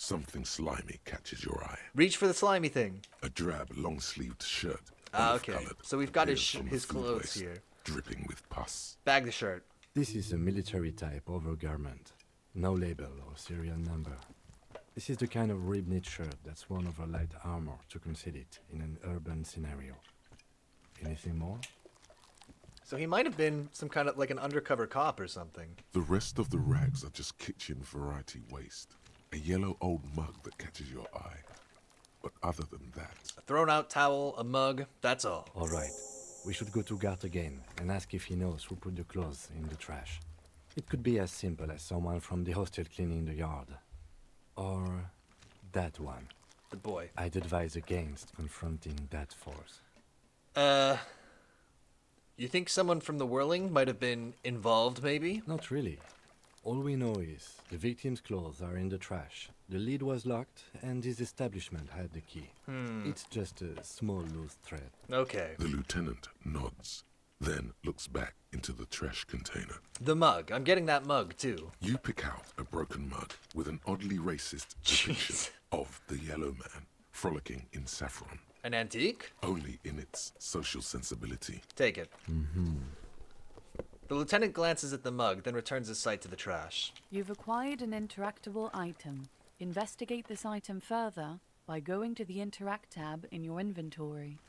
Something slimy catches your eye. Reach for the slimy thing. A drab, long-sleeved shirt. Okay. So we've got his clothes here. Dripping with pus. Bag the shirt. This is a military-type overgarment. No label or serial number. This is the kind of rib-knit shirt that's worn over light armor to conceal it in an urban scenario. Anything more? So he might have been some kind of like an undercover cop or something. The rest of the rags are just kitchen variety waste. A yellow old mug that catches your eye. But other than that... A thrown-out towel, a mug, that's all. All right. We should go to Gart again and ask if he knows who put the clothes in the trash. It could be as simple as someone from the hostel cleaning the yard. Or that one. The boy. I'd advise against confronting that force. You think someone from the Whirling might have been involved, maybe? Not really. All we know is the victim's clothes are in the trash. The lid was locked, and his establishment had the key. It's just a small loose thread. Okay. The lieutenant nods, then looks back into the trash container. The mug. I'm getting that mug, too. You pick out a broken mug with an oddly racist depiction of the yellow man frolicking in saffron. An antique? Only in its social sensibility. Take it. Mm-hmm. The lieutenant glances at the mug, then returns his sight to the trash. You've acquired an interactable item. Investigate this item further, by going to the Interact tab in your inventory.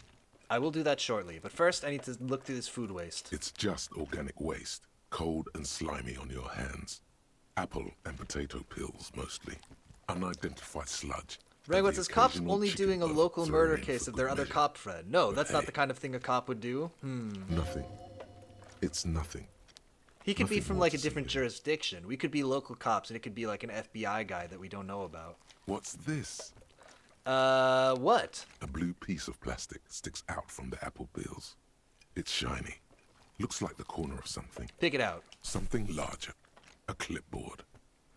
I will do that shortly, but first I need to look through this food waste. It's just organic waste, cold and slimy on your hands. Apple and potato peels, mostly. Unidentified sludge. Rangwitz says cops only doing a local murder case of their other cop friend. No, that's not the kind of thing a cop would do. Nothing. It's nothing. He could be Nothing from more like to a see different here. jurisdiction. We could be local cops, and it could be like an FBI guy that we don't know about. What's this? What? A blue piece of plastic sticks out from the apple peels. It's shiny. Looks like the corner of something. Pick it out. Something larger. A clipboard.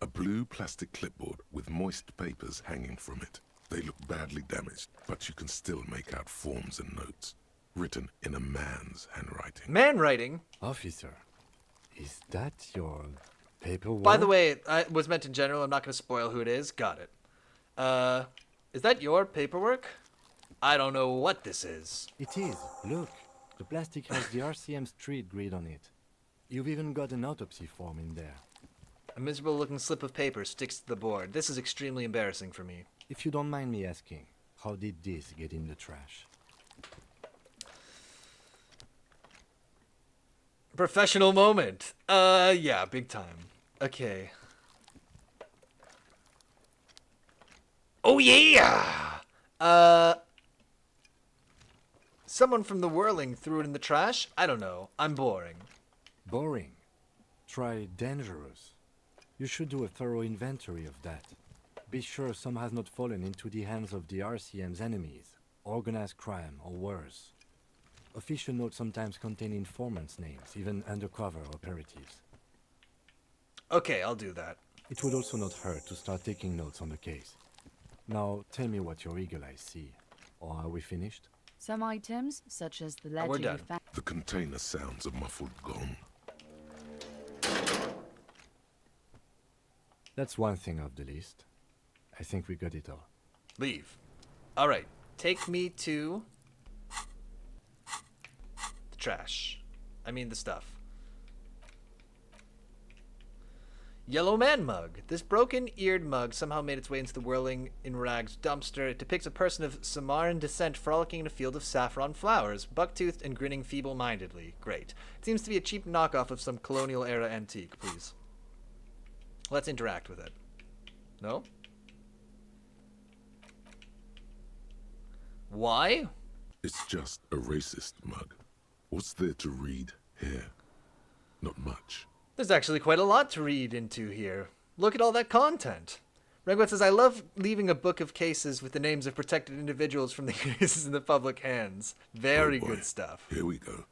A blue plastic clipboard with moist papers hanging from it. They look badly damaged, but you can still make out forms and notes, written in a man's handwriting. Man writing? Officer, is that your paperwork? By the way, I was meant in general. I'm not going to spoil who it is. Got it. Is that your paperwork? I don't know what this is. It is. Look, the plastic has the RCM street grid on it. You've even got an autopsy form in there. A miserable-looking slip of paper sticks to the board. This is extremely embarrassing for me. If you don't mind me asking, how did this get in the trash? Professional moment. Yeah, big time. Okay. Oh yeah! Someone from the Whirling threw it in the trash? I don't know. I'm boring. Boring. Try dangerous. You should do a thorough inventory of that. Be sure some has not fallen into the hands of the RCM's enemies, organized crime, or worse. Official notes sometimes contain informants' names, even undercover operatives. Okay, I'll do that. It would also not hurt to start taking notes on the case. Now, tell me what your eagle eyes see. Or are we finished? Some items, such as the we're ledger you done. found. The container sounds a muffled gong. That's one thing off the list. I think we got it all. Leave. Alright, take me to the trash. I mean the stuff. Yellow Man mug. This broken-eared mug somehow made its way into the Whirling in Rags dumpster. It depicts a person of Samaran descent frolicking in a field of saffron flowers, buck-toothed and grinning feeble-mindedly. Great. It seems to be a cheap knockoff of some colonial-era antique, please. Let's interact with it. No? Why? It's just a racist mug. What's there to read here? Not much. There's actually quite a lot to read into here. Look at all that content. Regwet says, I love leaving a book of cases with the names of protected individuals from the cases in the public hands. Very Oh boy. good stuff. Here we go.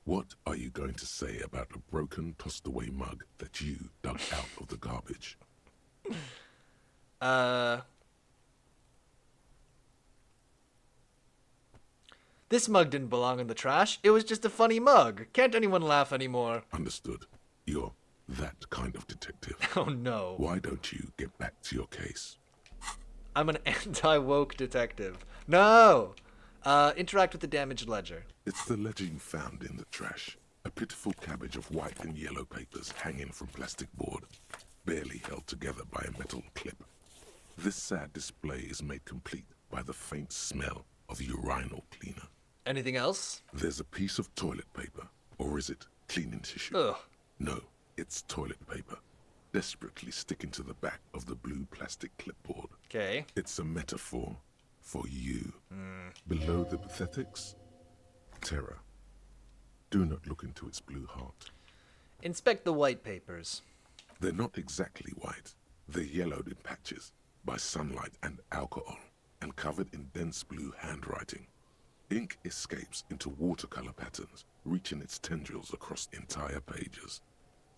What are you going to say about a broken, tossed-away mug that you dug out of the garbage? This mug didn't belong in the trash. It was just a funny mug. Can't anyone laugh anymore? Understood. You're that kind of detective. Oh no. Why don't you get back to your case? I'm an anti-woke detective. No! Interact with the damaged ledger. It's the ledger you found in the trash. A pitiful cabbage of white and yellow papers hanging from plastic board, barely held together by a metal clip. This sad display is made complete by the faint smell of urinal cleaner. Anything else? There's a piece of toilet paper, or is it cleaning tissue? Ugh. No, it's toilet paper, desperately sticking to the back of the blue plastic clipboard. Okay. It's a metaphor for you. Below the pathetics, terror. Do not look into its blue heart. Inspect the white papers. They're not exactly white. They're yellowed in patches by sunlight and alcohol, and covered in dense blue handwriting. Ink escapes into watercolor patterns, reaching its tendrils across entire pages.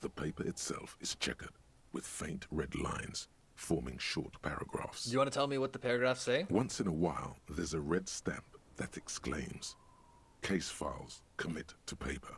The paper itself is checkered, with faint red lines, forming short paragraphs. Do you want to tell me what the paragraphs say? Once in a while, there's a red stamp that exclaims, "Case files commit to paper."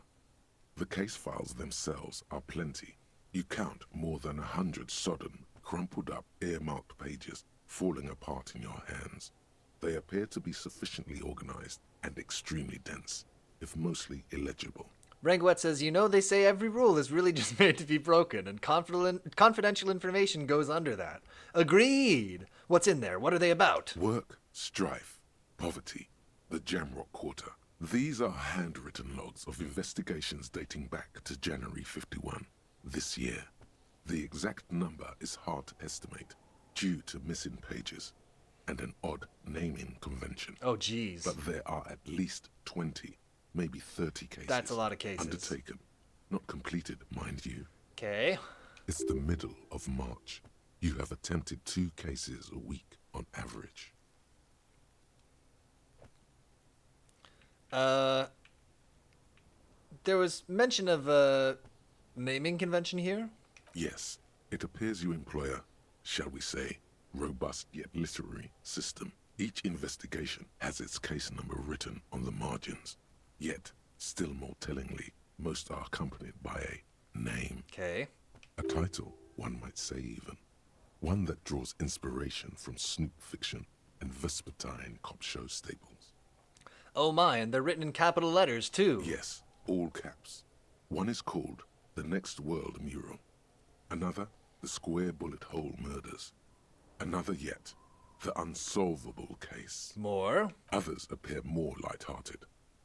The case files themselves are plenty. You count more than 100 sodden, crumpled up, earmarked pages falling apart in your hands. They appear to be sufficiently organized and extremely dense, if mostly illegible. Ranguet says, you know, they say every rule is really just made to be broken, and confidential information goes under that. Agreed! What's in there? What are they about? Work, strife, poverty, the Jamrock Quarter. These are handwritten logs of investigations dating back to January 51, this year. The exact number is hard to estimate, due to missing pages and an odd naming convention. Oh, geez. But there are at least 20, maybe 30 cases. That's a lot of cases. Undertaken. Not completed, mind you. Okay. It's the middle of March. You have attempted 2 cases a week on average. There was mention of a naming convention here? Yes, it appears you employ a, shall we say, robust yet literary system. Each investigation has its case number written on the margins. Yet, still more tellingly, most are accompanied by a name. Okay. A title, one might say even. One that draws inspiration from snoop fiction and vespertine cop show staples. Oh my, and they're written in capital letters, too. Yes, all caps. One is called The Next World Mural. Another, The Square Bullet Hole Murders. Another yet, The Unsolvable Case. More? Others appear more light-hearted.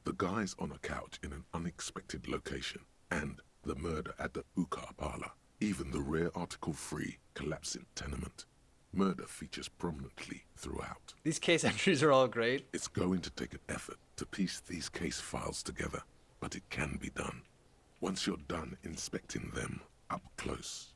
The guys on a couch in an unexpected location, and the murder at the Ukar Parlor. Even the rare article-free collapsing tenement. Murder features prominently throughout. These case entries are all great. It's going to take an effort to piece these case files together, but it can be done. Once you're done inspecting them up close.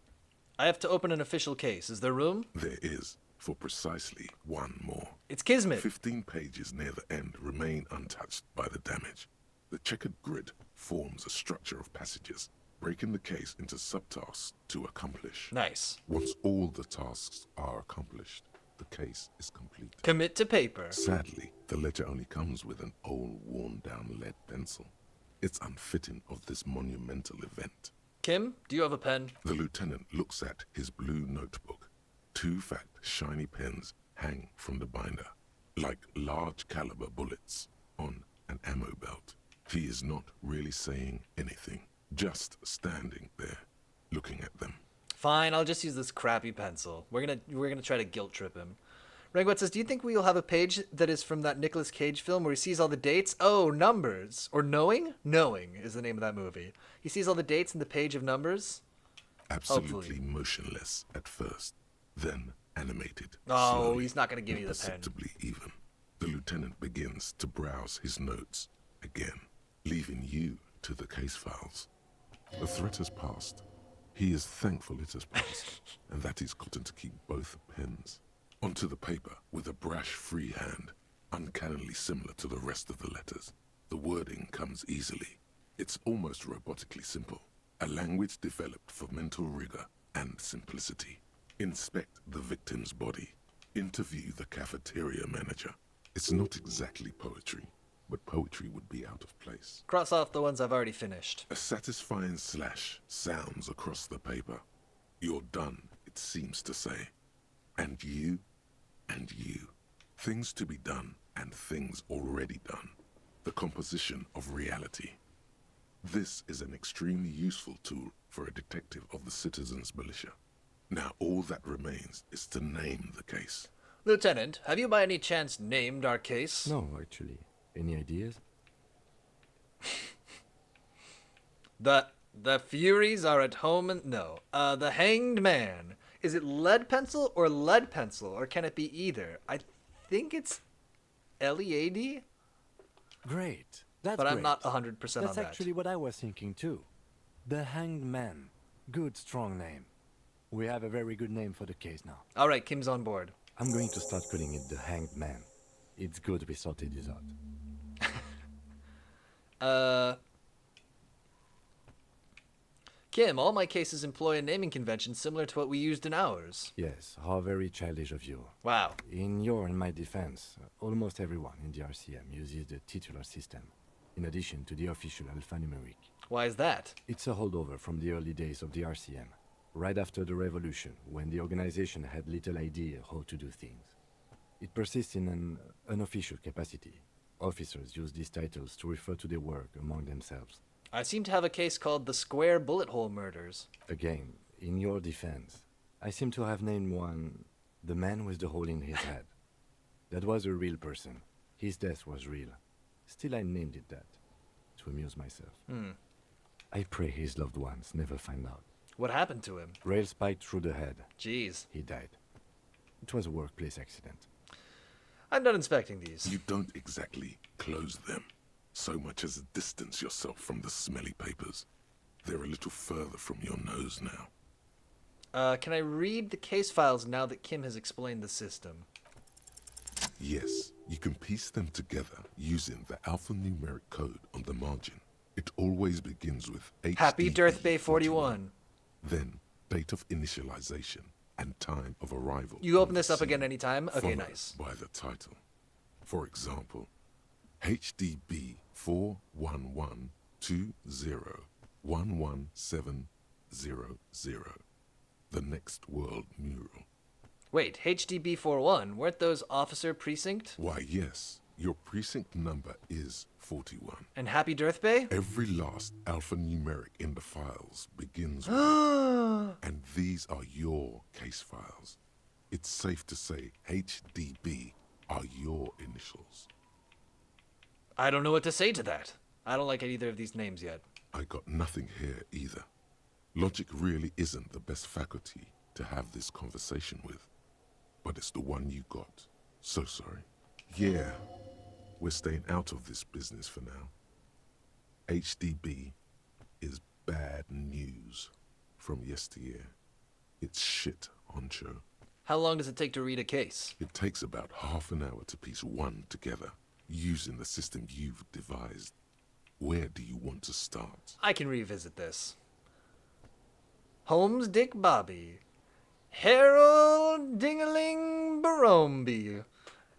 I have to open an official case. Is there room? There is, for precisely one more. It's Kismet. 15 pages near the end remain untouched by the damage. The checkered grid forms a structure of passages, breaking the case into subtasks to accomplish. Nice. Once all the tasks are accomplished, the case is complete. Commit to paper. Sadly, the ledger only comes with an old, worn-down lead pencil. It's unfitting of this monumental event. Kim, do you have a pen? The lieutenant looks at his blue notebook. 2 fat, shiny pens hang from the binder, like large-caliber bullets on an ammo belt. He is not really saying anything, just standing there, looking at them. Fine, I'll just use this crappy pencil. We're gonna try to guilt trip him. Rangwat says, do you think we'll have a page that is from that Nicolas Cage film where he sees all the dates? Oh, numbers. Or Knowing? Knowing is the name of that movie. He sees all the dates in the page of numbers? Absolutely Hopefully. motionless at first, then animated. Oh, slowly, he's not gonna give you the pen. imperceptibly even. The lieutenant begins to browse his notes again, leaving you to the case files. The threat has passed. He is thankful it has passed, and that he's gotten to keep both pens. Onto the paper with a brash free hand, uncannily similar to the rest of the letters. The wording comes easily. It's almost robotically simple. A language developed for mental rigor and simplicity. Inspect the victim's body. Interview the cafeteria manager. It's not exactly poetry, but poetry would be out of place. Cross off the ones I've already finished. A satisfying slash sounds across the paper. You're done, it seems to say. And you, and you. Things to be done and things already done. The composition of reality. This is an extremely useful tool for a detective of the citizens' militia. Now all that remains is to name the case. Lieutenant, have you by any chance named our case? No, actually. Any ideas? The Furies are at home and... No. The Hanged Man. Is it lead pencil, or can it be either? I think it's L-E-A-D? Great. That's but I'm great. not 100% on that. That's actually what I was thinking too. The Hanged Man. Good, strong name. We have a very good name for the case now. All right, Kim's on board. I'm going to start calling it the Hanged Man. It's good we sorted this out. Kim, all my cases employ a naming convention similar to what we used in ours. Yes, how very childish of you. Wow. In your and my defense, almost everyone in the RCM uses the titular system, in addition to the official alphanumeric. Why is that? It's a holdover from the early days of the RCM, right after the revolution, when the organization had little idea how to do things. It persists in an unofficial capacity. Officers use these titles to refer to their work among themselves. I seem to have a case called the Square Bullet Hole Murders. Again, in your defense, I seem to have named one The man with the hole in his head. That was a real person. His death was real. Still, I named it that, to amuse myself. I pray his loved ones never find out. What happened to him? Rail spiked through the head. Jeez. He died. It was a workplace accident. I'm not inspecting these. You don't exactly close them, so much as distance yourself from the smelly papers. They're a little further from your nose now. Can I read the case files now that Kim has explained the system? Yes, you can piece them together using the alphanumeric code on the margin. It always begins with Happy Death Bay 41. Then, date of initialization and time of arrival. You open this up again anytime? Okay, followed nice. by the title. For example, HDB 41120111700. The Next World Mural. Wait, HDB 41, weren't those officer precinct? Why, yes. Your precinct number is 41. And Happy Death Bay? Every last alphanumeric in the files begins with it. And these are your case files. It's safe to say HDB are your initials. I don't know what to say to that. I don't like either of these names yet. I got nothing here either. Logic really isn't the best faculty to have this conversation with. But it's the one you got. So sorry. Yeah, we're staying out of this business for now. HDB is bad news from yesteryear. It's shit, honcho. How long does it take to read a case? It takes about half an hour to piece one together, using the system you've devised. Where do you want to start? I can revisit this. Holmes Dick Bobby. Harold Dingaling Barombi.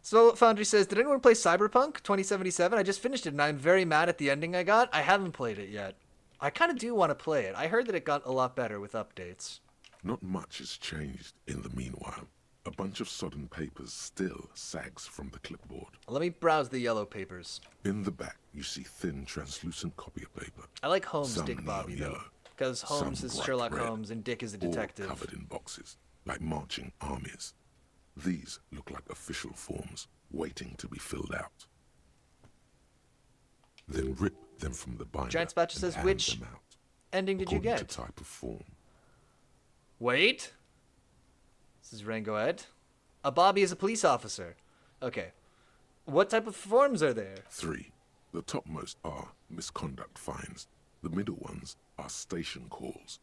So Foundry says, did anyone play Cyberpunk 2077? I just finished it and I'm very mad at the ending I got. I haven't played it yet. I kind of do want to play it. I heard that it got a lot better with updates. Not much has changed in the meanwhile. A bunch of sodden papers still sags from the clipboard. Let me browse the yellow papers. In the back, you see thin, translucent copy of paper. I like Holmes Some Dick Bobby, though. yellow, Because Holmes some is bright Sherlock red, Holmes and Dick is a detective. All covered in boxes, like marching armies. These look like official forms, waiting to be filled out. Then rip them from the binder. Giant Spatcher and says, hand which them out, ending did you according get? to type of form. Wait. This is Rango Ed. A Bobby is a police officer. Okay. What type of forms are there? 3. The topmost are misconduct fines. The middle ones are station calls.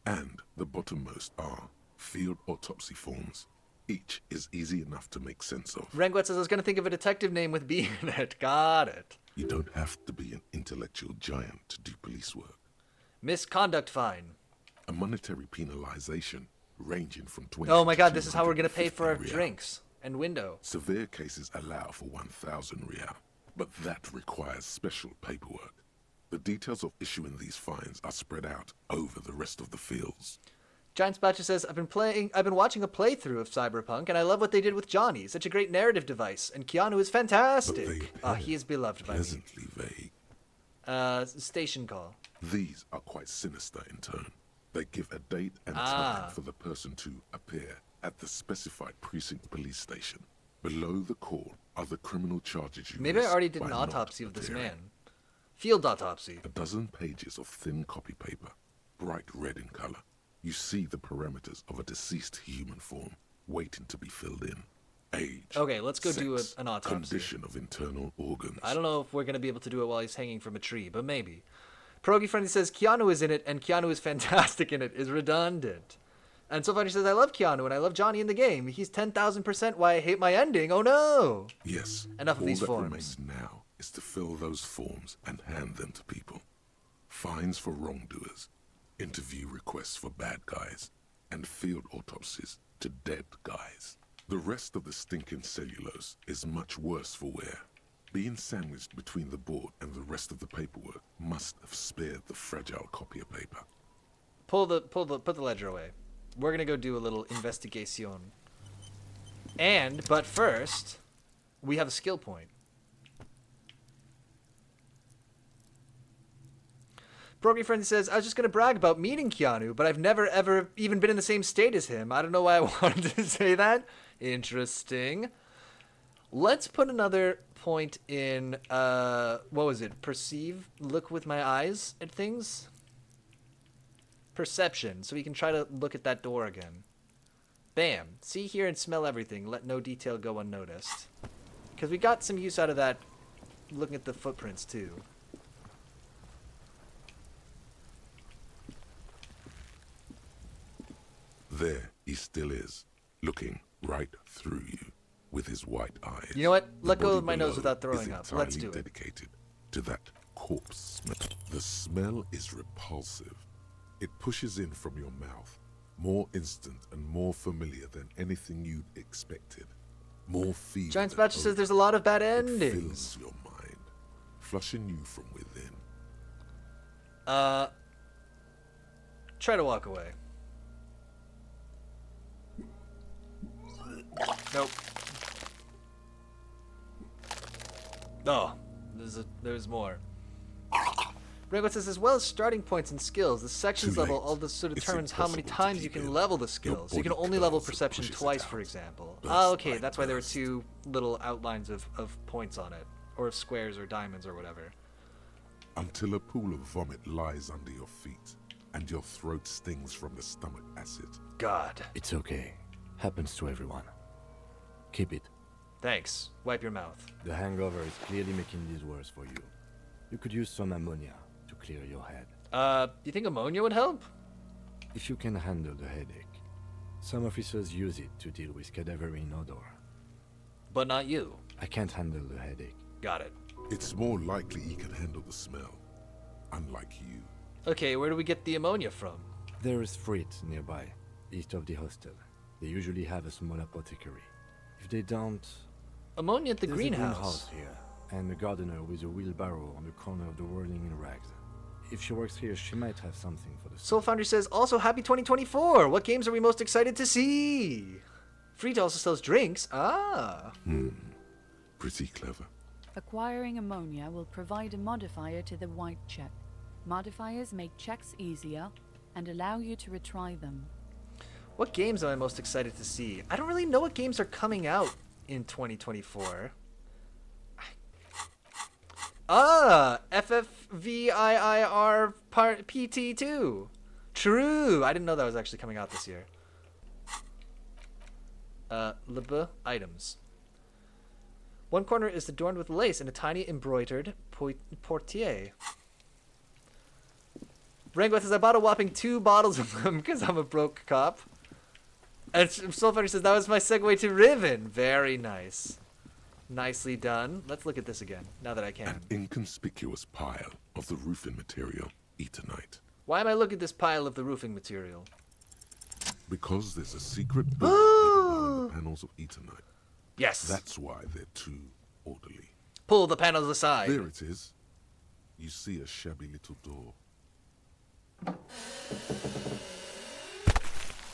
And the bottommost are field autopsy forms. Each is easy enough to make sense of. Rango Ed says, I was going to think of a detective name with B in it. Got it. You don't have to be an intellectual giant to do police work. Misconduct fine. A monetary penalization ranging from 20 Oh my to god, this is how we're going to pay 250 for our real. drinks and window. Severe cases allow for 1,000 real, but that requires special paperwork. The details of issuing these fines are spread out over the rest of the fields. Giant Spatcher says, I've been watching a playthrough of Cyberpunk, and I love what they did with Johnny. Such a great narrative device, and Keanu is fantastic. He is beloved by me. Pleasantly vague. Station call. These are quite sinister in turn. They give a date and time for the person to appear at the specified precinct police station. Below the call are the criminal charges you Maybe I risk already did by an not autopsy of this appearing. man. Field autopsy. A dozen pages of thin copy paper, bright red in color. You see the parameters of a deceased human form waiting to be filled in. Age. Okay, let's go do sex, an autopsy. Condition of internal organs. I don't know if we're going to be able to do it while he's hanging from a tree, but maybe. Pierogi Friendly says Keanu is in it, and Keanu is fantastic in it, is redundant. And so funny says, I love Keanu, and I love Johnny in the game. He's 10,000% why I hate my ending. Oh no! Yes. Enough of these All that forms. remains now is to fill those forms and hand them to people. Fines for wrongdoers, interview requests for bad guys, and field autopsies to dead guys. The rest of the stinking cellulose is much worse for wear. Being sandwiched between the board and the rest of the paperwork must have spared the fragile copy of paper. Put the ledger away. We're gonna go do a little investigation. But first, we have a skill point. Brogy Friend says, I was just going to brag about meeting Keanu, but I've never, ever even been in the same state as him. I don't know why I wanted to say that. Interesting. Let's put another point in, what was it? Perceive? Look with my eyes at things? Perception, so we can try to look at that door again. Bam. See, hear, and smell everything. Let no detail go unnoticed. Because we got some use out of that looking at the footprints, too. There he still is, looking right through you with his white eyes. You know what? Let The go body of my nose below without throwing is up. Let's do entirely it. dedicated to that corpse smell. The smell is repulsive. It pushes in from your mouth, more instant and more familiar than anything you'd expected. More feeling. Giant Spatcher says there's a lot of bad endings. It fills your mind, flushing you from within. Try to walk away. Nope. Oh, there's more. Rango says, as well as starting points and skills, the sections Too level late. also It's determines how many impossible to times you keep can in. level the Your skills. You can body only level curls and perception pushes it twice, out. for example. Burst Oh, okay, by that's why there were burst. two little outlines of points on it. Or squares or diamonds or whatever. Until a pool of vomit lies under your feet, and your throat stings from the stomach acid. God. It's okay. Happens to everyone. Keep it. Thanks. Wipe your mouth. The hangover is clearly making this worse for you. You could use some ammonia to clear your head. You think ammonia would help? If you can handle the headache. Some officers use it to deal with cadaverine odor. But not you. I can't handle the headache. Got it. It's more likely he can handle the smell, unlike you. Okay, where do we get the ammonia from? There is Frit nearby, east of the hostel. They usually have a small apothecary. If they don't... Ammonia at the there's greenhouse. a greenhouse here, and a gardener with a wheelbarrow on the corner of the whirling in rags. If she works here, she might have something for the... Soul Foundry says, also happy 2024! What games are we most excited to see? Free also sells drinks. Ah. Pretty clever. Acquiring ammonia will provide a modifier to the white check. Modifiers make checks easier and allow you to retry them. What games am I most excited to see? I don't really know what games are coming out in 2024. FFVIIR part PT2. True. I didn't know that was actually coming out this year. LB items. One corner is adorned with lace and a tiny embroidered portiere. Rango says, I bought a whopping 2 bottles of them because I'm a broke cop. And Soulfighter says, that was my segue to Riven. Very nice. Nicely done. Let's look at this again, now that I can. An inconspicuous pile of the roofing material, Eternite. Why am I looking at this pile of the roofing material? Because there's a secret book hidden behind the panels of Eternite. Yes. That's why they're too orderly. Pull the panels aside. There it is. You see a shabby little door.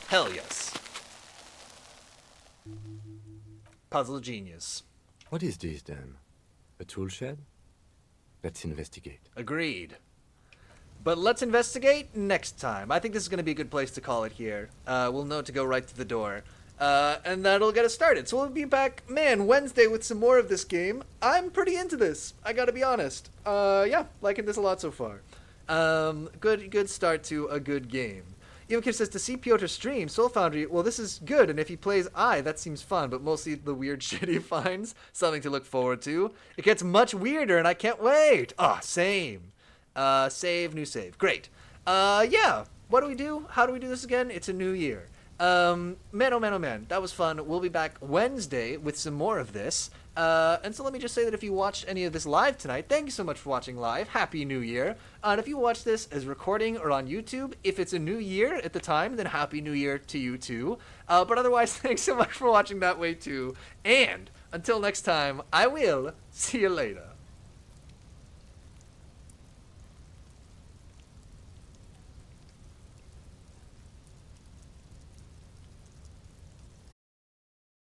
Hell yes. Puzzle genius. What is this then? A tool shed? Let's investigate. Agreed. But let's investigate next time. I think this is going to be a good place to call it here. We'll know to go right to the door. And that'll get us started. So we'll be back, man, Wednesday with some more of this game. I'm pretty into this. I gotta be honest. Yeah, liking this a lot so far. Good start to a good game. Ivakir says, to see Piotr stream, Soul Foundry, well, this is good, and if he plays that seems fun, but mostly the weird shit he finds, something to look forward to. It gets much weirder, and I can't wait. Same. Save, new save. Great. Yeah, what do we do? How do we do this again? It's a new year. Man, oh man, that was fun. We'll be back Wednesday with some more of this. And so let me just say that if you watched any of this live tonight, thank you so much for watching live. Happy New Year. And if you watch this as recording or on YouTube, if it's a new year at the time, then Happy New Year to you too. But otherwise, thanks so much for watching that way too. And until next time, I will see you later.